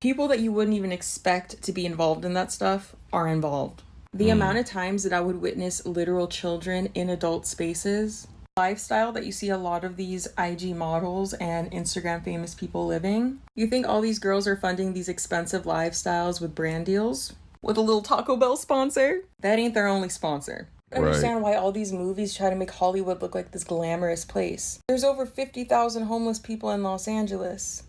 People that you wouldn't even expect to be involved in that stuff are involved. The amount of times that I would witness literal children in adult spaces, lifestyle that you see a lot of these IG models and Instagram famous people living. You think all these girls are funding these expensive lifestyles with brand deals? With a little Taco Bell sponsor? That ain't their only sponsor. I understand why all these movies try to make Hollywood look like this glamorous place. There's over 50,000 homeless people in Los Angeles.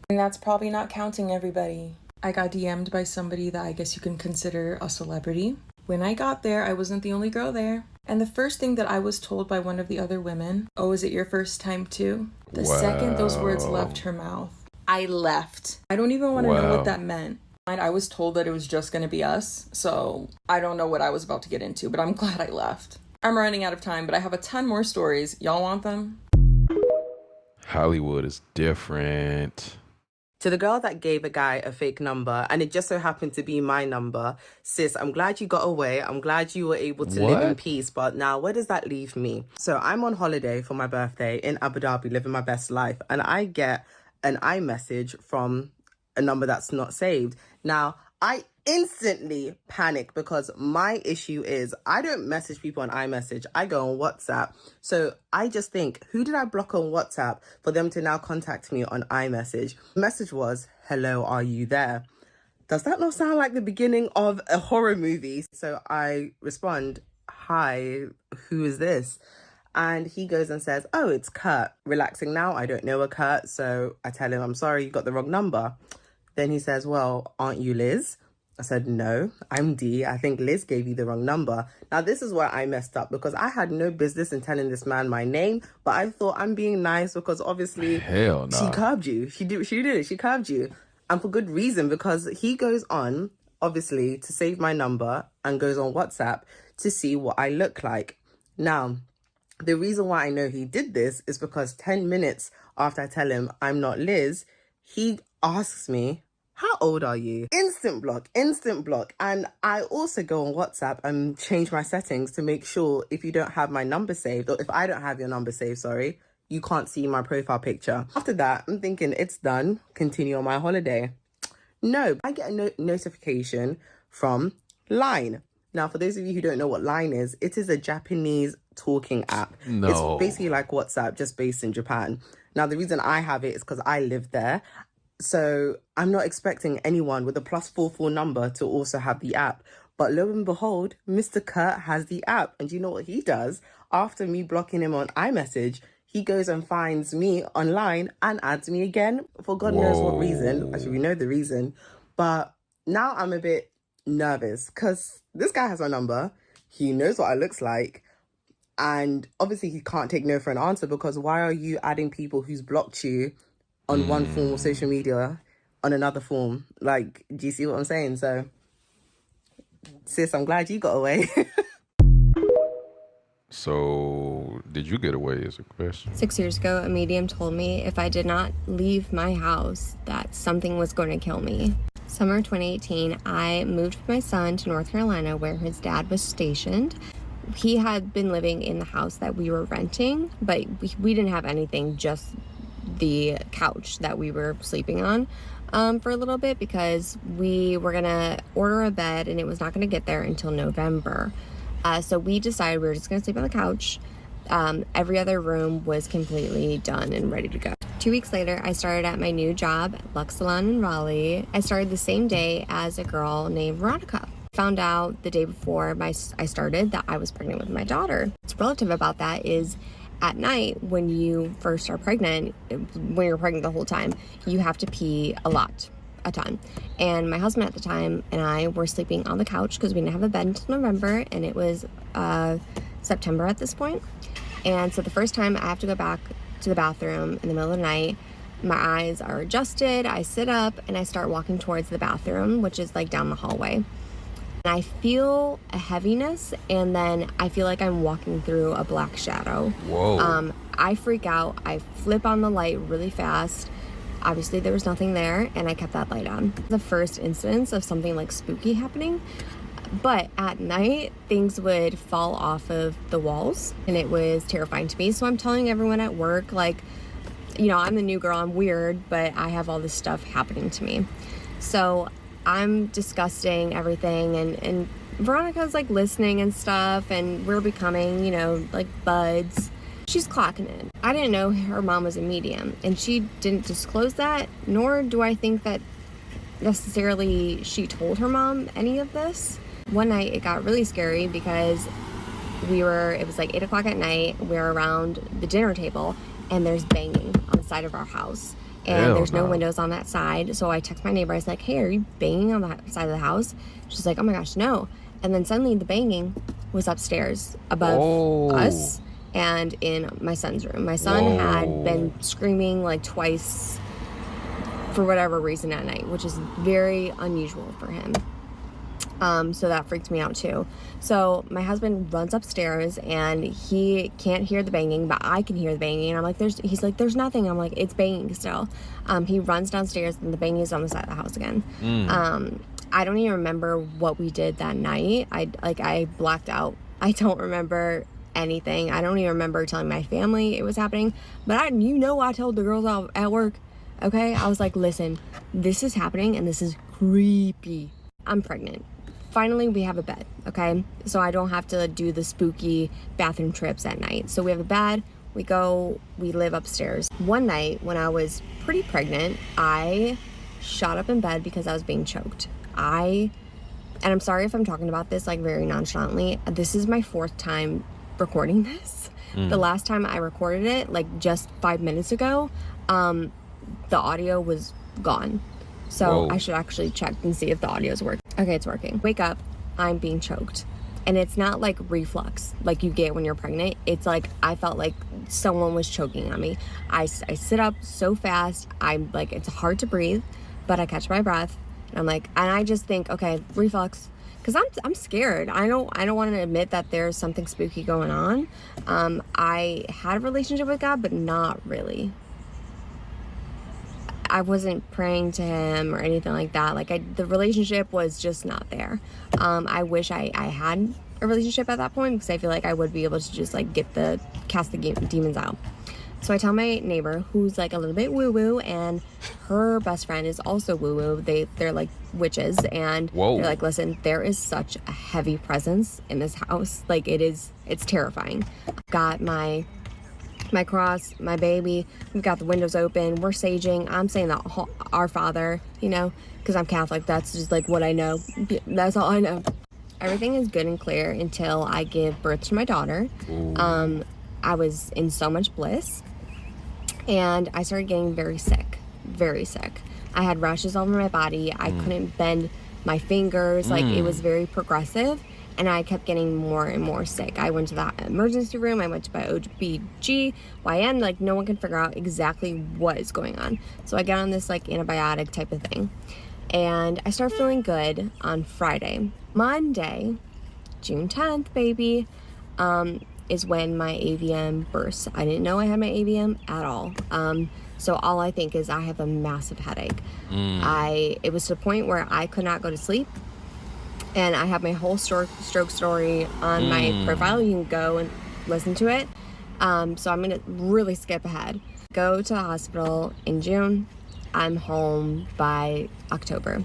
And that's probably not counting everybody. I got DM'd by somebody that I guess you can consider a celebrity. When I got there, I wasn't the only girl there. And the first thing that I was told by one of the other women, "Oh, is it your first time too?" The second those words left her mouth, I left. I don't even want to know what that meant. I was told that it was just going to be us, so I don't know what I was about to get into, but I'm glad I left. I'm running out of time, but I have a ton more stories. Y'all want them? Hollywood is different. To the girl that gave a guy a fake number, and it just so happened to be my number, sis, I'm glad you got away. I'm glad you were able to live in peace. But now, where does that leave me? So I'm on holiday for my birthday in Abu Dhabi, living my best life. And I get an iMessage from a number that's not saved. Now, I instantly panic because my issue is I don't message people on iMessage. I go on WhatsApp. So I just think, who did I block on WhatsApp for them to now contact me on iMessage? The message was, "Hello, are you there?" Does that not sound like the beginning of a horror movie? So I respond, "Hi, who is this?" And he goes and says, "Oh, it's Kurt." Relaxing now, I don't know a Kurt. So I tell him, "I'm sorry, you got the wrong number." Then he says, "Well, aren't you Liz?" I said, "No, I'm D. I think Liz gave you the wrong number." Now, this is where I messed up because I had no business in telling this man my name, but I thought I'm being nice because obviously she curbed you. She did it. She curbed you. And for good reason, because he goes on, obviously, to save my number and goes on WhatsApp to see what I look like. Now, the reason why I know he did this is because 10 minutes after I tell him I'm not Liz, he asks me, "How old are you?" Instant block. And I also go on WhatsApp and change my settings to make sure if you don't have my number saved, or if I don't have your number saved, sorry, you can't see my profile picture. After that, I'm thinking it's done. Continue on my holiday. No, I get a notification from Line. Now, for those of you who don't know what Line is, it is a Japanese talking app. No. It's basically like WhatsApp, just based in Japan. Now, the reason I have it is because I live there. So I'm not expecting anyone with a +44 number to also have the app. But lo and behold, Mr. Kurt has the app. And do you know what he does? After me blocking him on iMessage, he goes and finds me online and adds me again for God knows what reason. Actually, we know the reason. But now I'm a bit nervous because this guy has my number. He knows what I looks like. And obviously he can't take no for an answer because why are you adding people who's blocked you on one form of social media on another form? Like, do you see what I'm saying? So, sis, I'm glad you got away. So, did you get away is a question? 6 years ago, a medium told me if I did not leave my house, that something was going to kill me. Summer 2018, I moved with my son to North Carolina where his dad was stationed. He had been living in the house that we were renting, but we didn't have anything, just the couch that we were sleeping on for a little bit because we were gonna order a bed and it was not gonna get there until November. So we decided we were just gonna sleep on the couch. Every other room was completely done and ready to go. 2 weeks later, I started at my new job at Lux Salon in Raleigh. I started the same day as a girl named Veronica. Found out the day before I started that I was pregnant with my daughter. What's relative about that is at night when you first are pregnant, when you're pregnant the whole time, you have to pee a ton. And my husband at the time and I were sleeping on the couch because we didn't have a bed until November, and it was September at this point. And so the first time I have to go back to the bathroom in the middle of the night, my eyes are adjusted, I sit up and I start walking towards the bathroom, which is like down the hallway. And I feel a heaviness, and then I feel like I'm walking through a black shadow. Whoa. I freak out. I flip on the light really fast. Obviously, there was nothing there, and I kept that light on. The first instance of something like spooky happening. But at night, things would fall off of the walls, and it was terrifying to me. So I'm telling everyone at work, like, you know, I'm the new girl, I'm weird, but I have all this stuff happening to me. So I'm discussing everything, and Veronica's like listening and stuff, and we're becoming, you know, like buds. She's clocking it. I didn't know her mom was a medium, and she didn't disclose that, nor do I think that necessarily she told her mom any of this. One night it got really scary because it was like 8 o'clock at night. We were around the dinner table and there's banging on the side of our house. And there's no windows on that side. So I text my neighbor. I was like, hey, are you banging on the side of the house? She's like, oh my gosh, no. And then suddenly the banging was upstairs above us and in my son's room. My son had been screaming like twice for whatever reason at night, which is very unusual for him. So that freaked me out too. So my husband runs upstairs and he can't hear the banging, but I can hear the banging. And I'm like, he's like, there's nothing. I'm like, it's banging still. He runs downstairs and the banging is on the side of the house again. I don't even remember what we did that night. I blacked out. I don't remember anything. I don't even remember telling my family it was happening, but I told the girls out at work. Okay. I was like, listen, this is happening and this is creepy. I'm pregnant. Finally, we have a bed, okay? So I don't have to do the spooky bathroom trips at night. So we have a bed, we live upstairs. One night when I was pretty pregnant, I shot up in bed because I was being choked. And I'm sorry if I'm talking about this like very nonchalantly. This is my 4th time recording this. The last time I recorded it, like just 5 minutes ago, the audio was gone. So I should actually check and see if the audio's working. Okay, it's working. Wake up, I'm being choked. And it's not like reflux like you get when you're pregnant. It's like I felt like someone was choking on me. I sit up so fast. I'm like, it's hard to breathe, but I catch my breath. And I'm like, and I just think, okay, reflux. Because I'm scared. I don't want to admit that there's something spooky going on. I had a relationship with God, but not really. I wasn't praying to him or anything like that. Like the relationship was just not there. I wish I had a relationship at that point because I feel like I would be able to just like cast the demons out. So I tell my neighbor who's like a little bit woo-woo and her best friend is also woo-woo. They're like witches and they're like, listen, there is such a heavy presence in this house. Like it's terrifying. Got my cross, my baby, we've got the windows open, we're saging, I'm saying that our Father, because I'm Catholic, that's just like what I know, that's all I know. Everything is good and clear until I give birth to my daughter. I was in so much bliss and I started getting very sick. I had rashes all over my body. I couldn't bend my fingers, like it was very progressive. And I kept getting more and more sick. I went to the emergency room. I went to my OB/GYN. Like, no one can figure out exactly what is going on. So I get on this, like, antibiotic type of thing. And I start feeling good on Friday. Monday, June 10th, baby, is when my AVM bursts. I didn't know I had my AVM at all. So all I think is I have a massive headache. It was to the point where I could not go to sleep. And I have my whole stroke story on my profile. You can go and listen to it. So I'm going to really skip ahead. Go to the hospital in June. I'm home by October.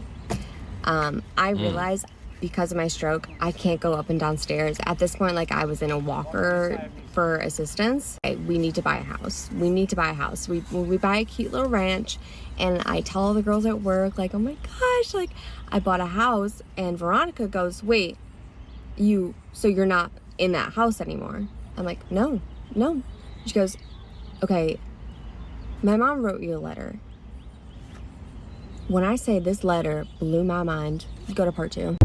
I realized because of my stroke, I can't go up and downstairs. At this point, like I was in a walker for assistance. We need to buy a house. We buy a cute little ranch. And I tell all the girls at work, like, oh my gosh, like I bought a house. And Veronica goes, wait, so you're not in that house anymore? I'm like, no. She goes, okay, my mom wrote you a letter. When I say this letter blew my mind, go to part 2.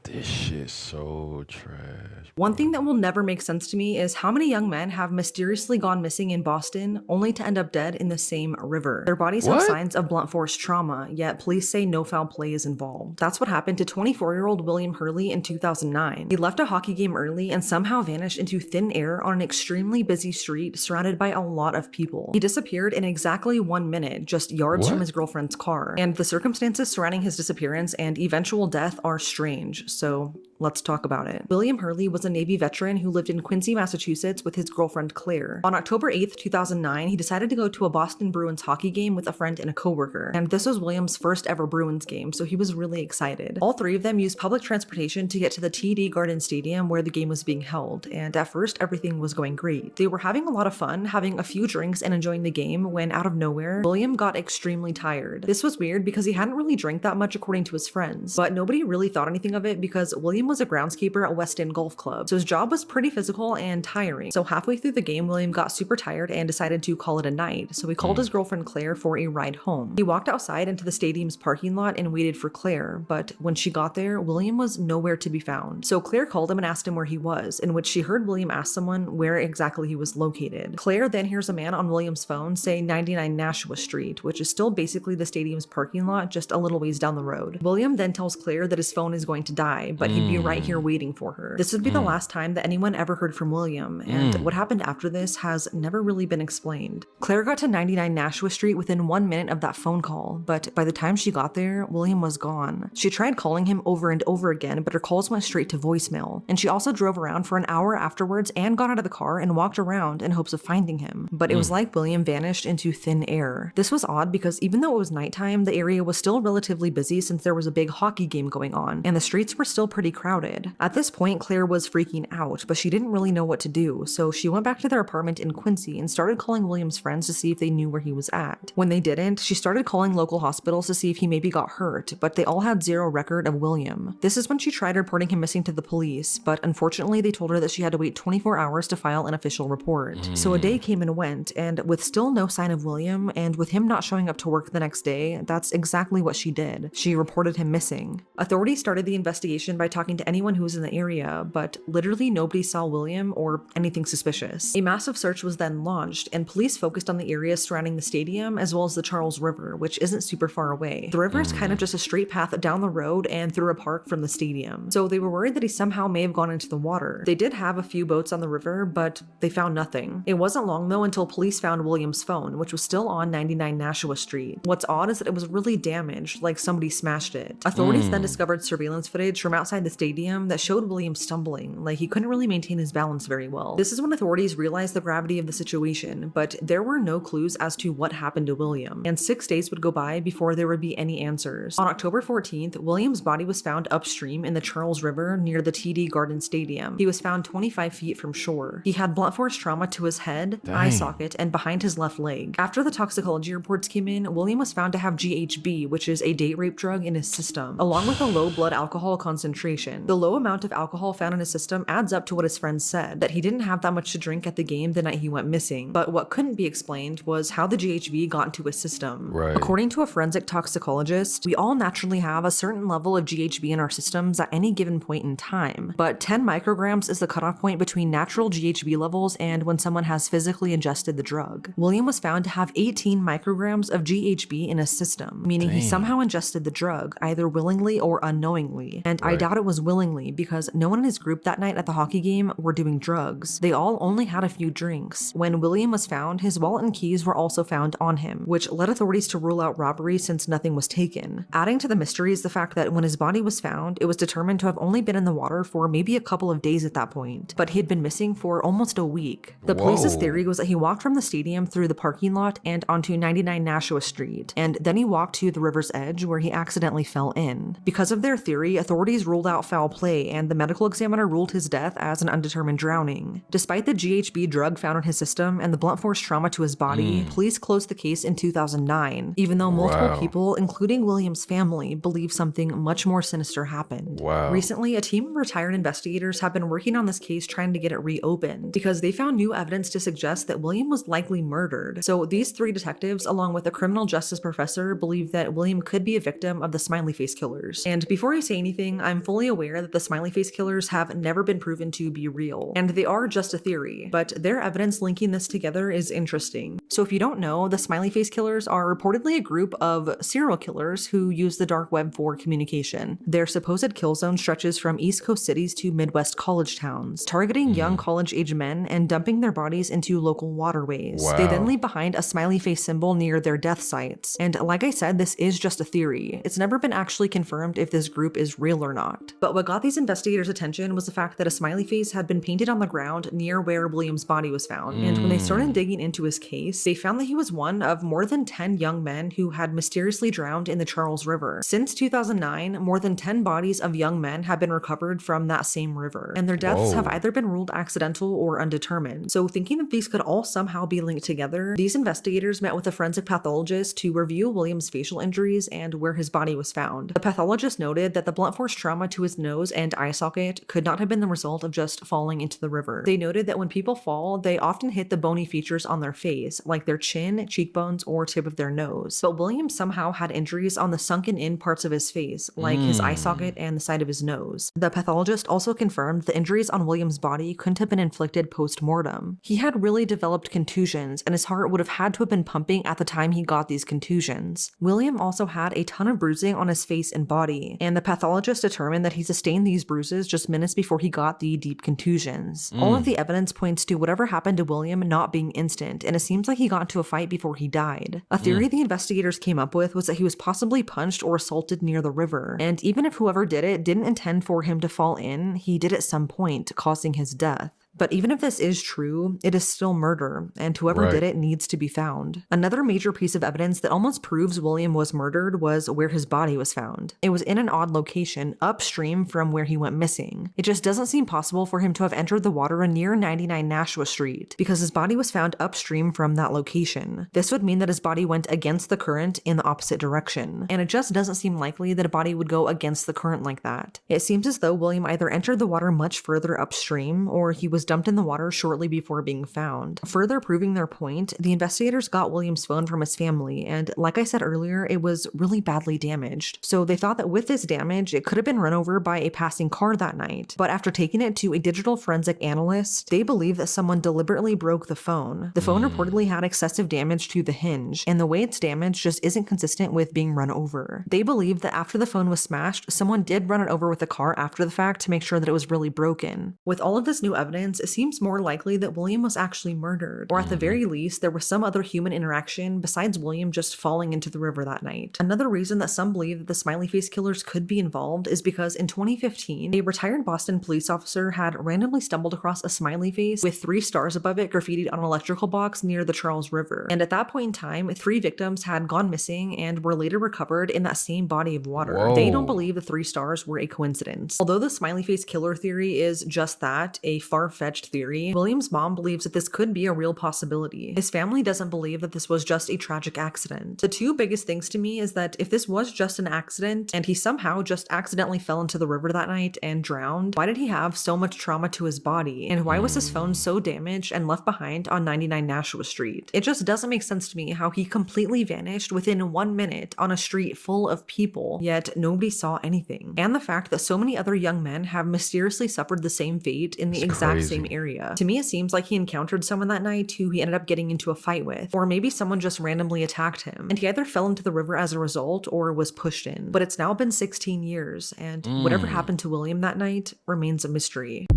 This shit's so trash. One thing that will never make sense to me is how many young men have mysteriously gone missing in Boston only to end up dead in the same river. Their bodies have signs of blunt force trauma, yet police say no foul play is involved. That's what happened to 24-year-old William Hurley in 2009. He left a hockey game early and somehow vanished into thin air on an extremely busy street surrounded by a lot of people. He disappeared in exactly 1 minute, just yards from his girlfriend's car. And the circumstances surrounding his disappearance and eventual death are strange. So Let's talk about it. William Hurley was a Navy veteran who lived in Quincy, Massachusetts with his girlfriend Claire. On October 8th, 2009, he decided to go to a Boston Bruins hockey game with a friend and a coworker. And this was William's first ever Bruins game, so he was really excited. All three of them used public transportation to get to the TD Garden Stadium where the game was being held, and at first everything was going great. They were having a lot of fun, having a few drinks and enjoying the game when out of nowhere, William got extremely tired. This was weird because he hadn't really drank that much according to his friends, but nobody really thought anything of it because William was a groundskeeper at West End Golf Club, so his job was pretty physical and tiring. So halfway through the game, William got super tired and decided to call it a night, so he called his girlfriend Claire for a ride home. He walked outside into the stadium's parking lot and waited for Claire, but when she got there, William was nowhere to be found. So Claire called him and asked him where he was, in which she heard William ask someone where exactly he was located. Claire then hears a man on William's phone say 99 Nashua Street, which is still basically the stadium's parking lot, just a little ways down the road. William then tells Claire that his phone is going to die, but he'd be right here waiting for her. This would be the last time that anyone ever heard from William, and what happened after this has never really been explained. Claire got to 99 Nashua Street within 1 minute of that phone call, but by the time she got there, William was gone. She tried calling him over and over again, but her calls went straight to voicemail, and she also drove around for an hour afterwards and got out of the car and walked around in hopes of finding him, but it was like William vanished into thin air. This was odd because even though it was nighttime, the area was still relatively busy since there was a big hockey game going on, and the streets were still pretty crowded. At this point, Claire was freaking out, but she didn't really know what to do, so she went back to their apartment in Quincy and started calling William's friends to see if they knew where he was at. When they didn't, she started calling local hospitals to see if he maybe got hurt, but they all had zero record of William. This is when she tried reporting him missing to the police, but unfortunately they told her that she had to wait 24 hours to file an official report. So a day came and went, and with still no sign of William, and with him not showing up to work the next day, that's exactly what she did. She reported him missing. Authorities started the investigation by talking to anyone who was in the area, but literally nobody saw William or anything suspicious. A massive search was then launched, and police focused on the area surrounding the stadium as well as the Charles River, which isn't super far away. The river is kind of just a straight path down the road and through a park from the stadium, so they were worried that he somehow may have gone into the water. They did have a few boats on the river, but they found nothing. It wasn't long though until police found William's phone, which was still on 99 Nashua Street. What's odd is that it was really damaged, like somebody smashed it. Authorities then discovered surveillance footage from outside the stadium that showed William stumbling, like he couldn't really maintain his balance very well. This is when authorities realized the gravity of the situation, but there were no clues as to what happened to William, and 6 days would go by before there would be any answers. On October 14th, William's body was found upstream in the Charles River near the TD Garden Stadium. He was found 25 feet from shore. He had blunt force trauma to his head, eye socket, and behind his left leg. After the toxicology reports came in, William was found to have GHB, which is a date rape drug, in his system, along with a low blood alcohol concentration. The low amount of alcohol found in his system adds up to what his friends said, that he didn't have that much to drink at the game the night he went missing. But what couldn't be explained was how the GHB got into his system. According to a forensic toxicologist, we all naturally have a certain level of GHB in our systems at any given point in time, but 10 micrograms is the cutoff point between natural GHB levels and when someone has physically ingested the drug. William was found to have 18 micrograms of GHB in his system, meaning he somehow ingested the drug, either willingly or unknowingly. And I doubt it was willingly because no one in his group that night at the hockey game were doing drugs. They all only had a few drinks. When William was found, his wallet and keys were also found on him, which led authorities to rule out robbery since nothing was taken. Adding to the mystery is the fact that when his body was found, it was determined to have only been in the water for maybe a couple of days at that point, but he had been missing for almost a week. The police's theory was that he walked from the stadium through the parking lot and onto 99 Nashua Street, and then he walked to the river's edge where he accidentally fell in. Because of their theory, authorities ruled out foul play, and the medical examiner ruled his death as an undetermined drowning. Despite the GHB drug found in his system and the blunt force trauma to his body, police closed the case in 2009, even though multiple people, including William's family, believe something much more sinister happened. Recently, a team of retired investigators have been working on this case trying to get it reopened because they found new evidence to suggest that William was likely murdered. So these 3 detectives, along with a criminal justice professor, believe that William could be a victim of the smiley face killers. And before I say anything, I'm fully aware that the smiley face killers have never been proven to be real, and they are just a theory, but their evidence linking this together is interesting. So if you don't know, the smiley face killers are reportedly a group of serial killers who use the dark web for communication. Their supposed kill zone stretches from East Coast cities to Midwest college towns, targeting young college-age men and dumping their bodies into local waterways. They then leave behind a smiley face symbol near their death sites. And like I said, this is just a theory. It's never been actually confirmed if this group is real or not. But But what got these investigators' attention was the fact that a smiley face had been painted on the ground near where William's body was found. And when they started digging into his case, they found that he was one of more than 10 young men who had mysteriously drowned in the Charles River. Since 2009, more than 10 bodies of young men have been recovered from that same river, and their deaths have either been ruled accidental or undetermined. So thinking that these could all somehow be linked together, these investigators met with a forensic pathologist to review William's facial injuries and where his body was found. The pathologist noted that the blunt force trauma to his nose and eye socket could not have been the result of just falling into the river. They noted that when people fall, they often hit the bony features on their face, like their chin, cheekbones, or tip of their nose. But William somehow had injuries on the sunken in parts of his face, like his eye socket and the side of his nose. The pathologist also confirmed the injuries on William's body couldn't have been inflicted post-mortem. He had really developed contusions, and his heart would have had to have been pumping at the time he got these contusions. William also had a ton of bruising on his face and body, and the pathologist determined that he sustained these bruises just minutes before he got the deep contusions. All of the evidence points to whatever happened to William not being instant, and it seems like he got into a fight before he died. A theory the investigators came up with was that he was possibly punched or assaulted near the river, and even if whoever did it didn't intend for him to fall in, he did at some point, causing his death. But even if this is true, it is still murder, and whoever did it needs to be found. Another major piece of evidence that almost proves William was murdered was where his body was found. It was in an odd location, upstream from where he went missing. It just doesn't seem possible for him to have entered the water near 99 Nashua Street, because his body was found upstream from that location. This would mean that his body went against the current in the opposite direction, and it just doesn't seem likely that a body would go against the current like that. It seems as though William either entered the water much further upstream, or he was dumped in the water shortly before being found. Further proving their point, the investigators got William's phone from his family, and like I said earlier, it was really badly damaged. So they thought that with this damage, it could have been run over by a passing car that night. But after taking it to a digital forensic analyst, they believe that someone deliberately broke the phone. The phone reportedly had excessive damage to the hinge, and the way it's damaged just isn't consistent with being run over. They believe that after the phone was smashed, someone did run it over with a car after the fact to make sure that it was really broken. With all of this new evidence, it seems more likely that William was actually murdered, or at the very least, there was some other human interaction besides William just falling into the river that night. Another reason that some believe that the smiley face killers could be involved is because in 2015, a retired Boston police officer had randomly stumbled across a smiley face with 3 stars above it graffitied on an electrical box near the Charles River. And at that point in time, 3 victims had gone missing and were later recovered in that same body of water. Whoa. They don't believe the 3 stars were a coincidence. Although the smiley face killer theory is just that, a far-fetched theory, William's mom believes that this could be a real possibility. His family doesn't believe that this was just a tragic accident. The 2 biggest things to me is that if this was just an accident and he somehow just accidentally fell into the river that night and drowned, why did he have so much trauma to his body? And why was his phone so damaged and left behind on 99 Nashua Street? It just doesn't make sense to me how he completely vanished within 1 minute on a street full of people, yet nobody saw anything. And the fact that so many other young men have mysteriously suffered the same fate in the exact same area. To me, it seems like he encountered someone that night who he ended up getting into a fight with, or maybe someone just randomly attacked him, and he either fell into the river as a result or was pushed in. But it's now been 16 years, and whatever happened to William that night remains a mystery.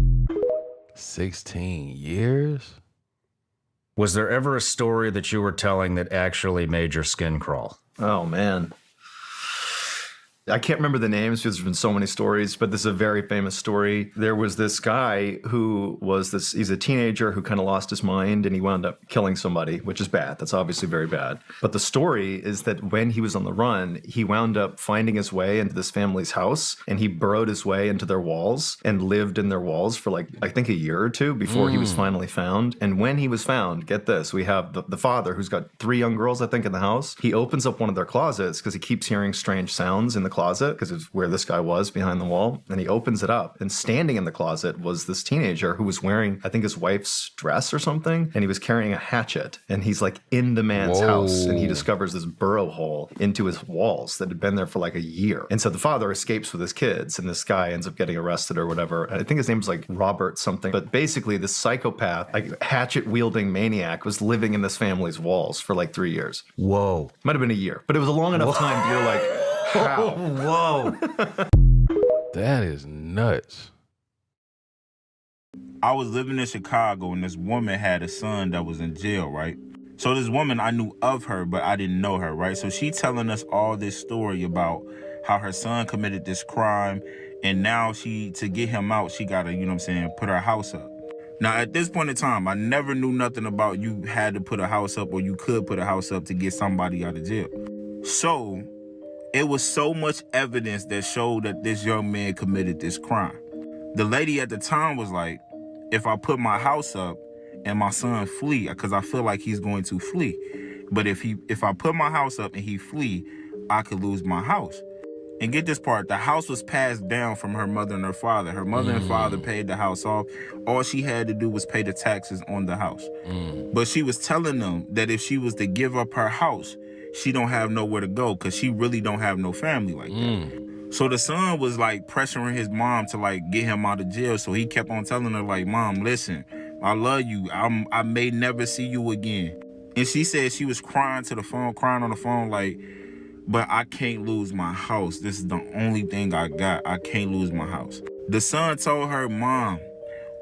16 years? Was there ever a story that you were telling that actually made your skin crawl? Oh, man. I can't remember the names because there's been so many stories, but this is a very famous story. There was this guy who was he's a teenager who kind of lost his mind and he wound up killing somebody, which is bad. That's obviously very bad. But the story is that when he was on the run, he wound up finding his way into this family's house and he burrowed his way into their walls and lived in their walls for I think a year or 2 before he was finally found. And when he was found, get this, we have the father who's got 3 young girls, I think, in the house. He opens up one of their closets because he keeps hearing strange sounds in the closet because it's where this guy was behind the wall, and he opens it up, and standing in the closet was this teenager who was wearing, I think, his wife's dress or something, and he was carrying a hatchet, and he's in the man's house, and he discovers this burrow hole into his walls that had been there for a year. And so the father escapes with his kids, and this guy ends up getting arrested or whatever. And I think his name's Robert something, but basically this psychopath, hatchet-wielding maniac was living in this family's walls for 3 years. Whoa. Might have been a year, but it was a long enough time that you're how? Whoa. That is nuts. I was living in Chicago and this woman had a son that was in jail, right? So this woman, I knew of her, but I didn't know her, right? So she telling us all this story about how her son committed this crime And now to get him out, she gotta, you know what I'm saying, put her house up. Now, at this point in time, I never knew nothing about you had to put a house up or you could put a house up to get somebody out of jail. So it was so much evidence that showed that this young man committed this crime. The lady at the time was like, if I put my house up and my son flee, because I feel like he's going to flee. But if I put my house up and he flee, I could lose my house. And get this part, the house was passed down from her mother and her father. Her mother and father paid the house off. All she had to do was pay the taxes on the house. But she was telling them that if she was to give up her house, she don't have nowhere to go because she really don't have no family like that. So the son was like pressuring his mom to like get him out of jail. So he kept on telling her like, Mom, listen, I love you. I may never see you again. And she said she was crying on the phone like, but I can't lose my house. This is the only thing I got. I can't lose my house. The son told her, Mom,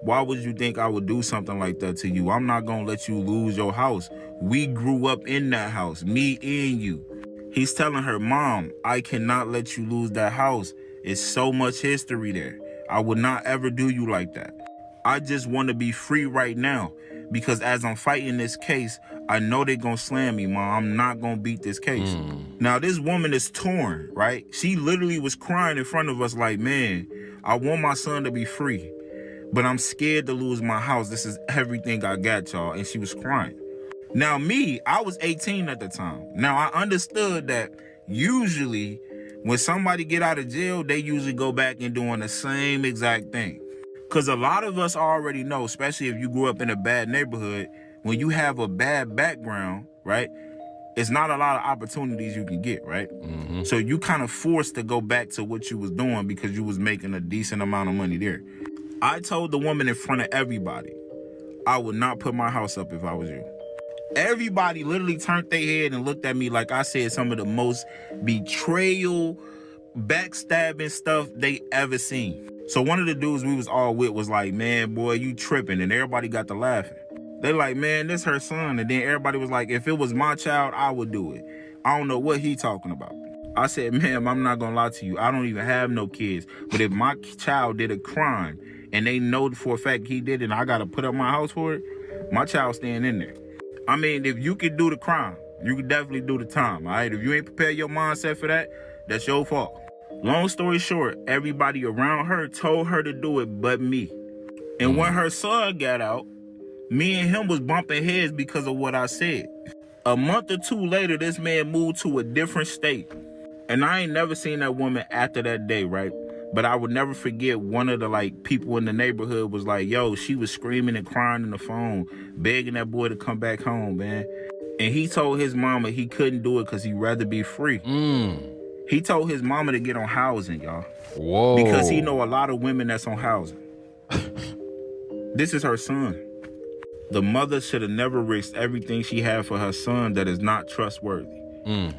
why would you think I would do something like that to you? I'm not gonna let you lose your house. We grew up in that house, me and you. He's telling her, Mom, I cannot let you lose that house. It's so much history there. I would not ever do you like that. I just want to be free right now because as I'm fighting this case, I know they're going to slam me, Mom. I'm not going to beat this case. Now, this woman is torn, right? She literally was crying in front of us like, man, I want my son to be free, but I'm scared to lose my house. This is everything I got, y'all. And she was crying. Now, me, I was 18 at the time. Now, I understood that usually when somebody get out of jail, they usually go back and doing the same exact thing. Because a lot of us already know, especially if you grew up in a bad neighborhood, when you have a bad background, right, it's not a lot of opportunities you can get, right? So you kind of forced to go back to what you was doing because you was making a decent amount of money there. I told the woman in front of everybody, I would not put my house up if I was you. Everybody literally turned their head and looked at me like I said some of the most betrayal, backstabbing stuff they ever seen. So one of the dudes we was all with was like, man, boy, you tripping. And everybody got to laughing. They like, man, this her son. And then everybody was like, if it was my child, I would do it. I don't know what he talking about. I said, ma'am, I'm not going to lie to you. I don't even have no kids. But if my child did a crime and they know for a fact he did it and I got to put up my house for it, my child's staying in there. I mean, if you could do the crime, you could definitely do the time, all right? If you ain't prepared your mindset for that, that's your fault. Long story short, everybody around her told her to do it but me. And when her son got out, me and him was bumping heads because of what I said. A month or two later, this man moved to a different state. And I ain't never seen that woman after that day, right? But I would never forget one of the people in the neighborhood was like, yo, she was screaming and crying on the phone, begging that boy to come back home, man. And he told his mama he couldn't do it because he'd rather be free. He told his mama to get on housing, y'all. Whoa. Because he know a lot of women that's on housing. This is her son. The mother should have never risked everything she had for her son that is not trustworthy.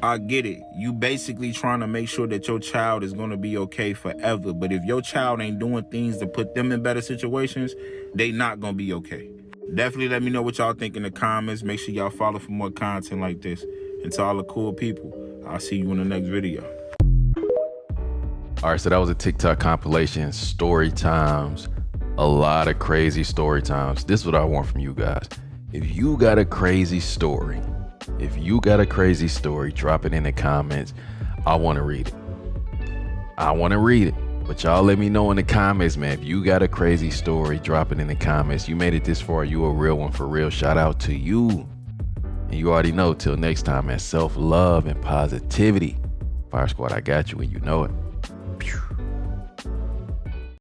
I get it. You basically trying to make sure that your child is going to be okay forever. But if your child ain't doing things to put them in better situations, they not going to be okay. Definitely let me know what y'all think in the comments. Make sure y'all follow for more content like this. And to all the cool people, I'll see you in the next video. All right, so that was a TikTok compilation, story times, a lot of crazy story times. This is what I want from you guys. If you got a crazy story, drop it in the comments. I want to read it. But y'all let me know in the comments, man. If you got a crazy story, drop it in the comments. You made it this far, you a real one for real. Shout out to you. And you already know, till next time, man, self-love and positivity. Fire Squad, I got you and you know it.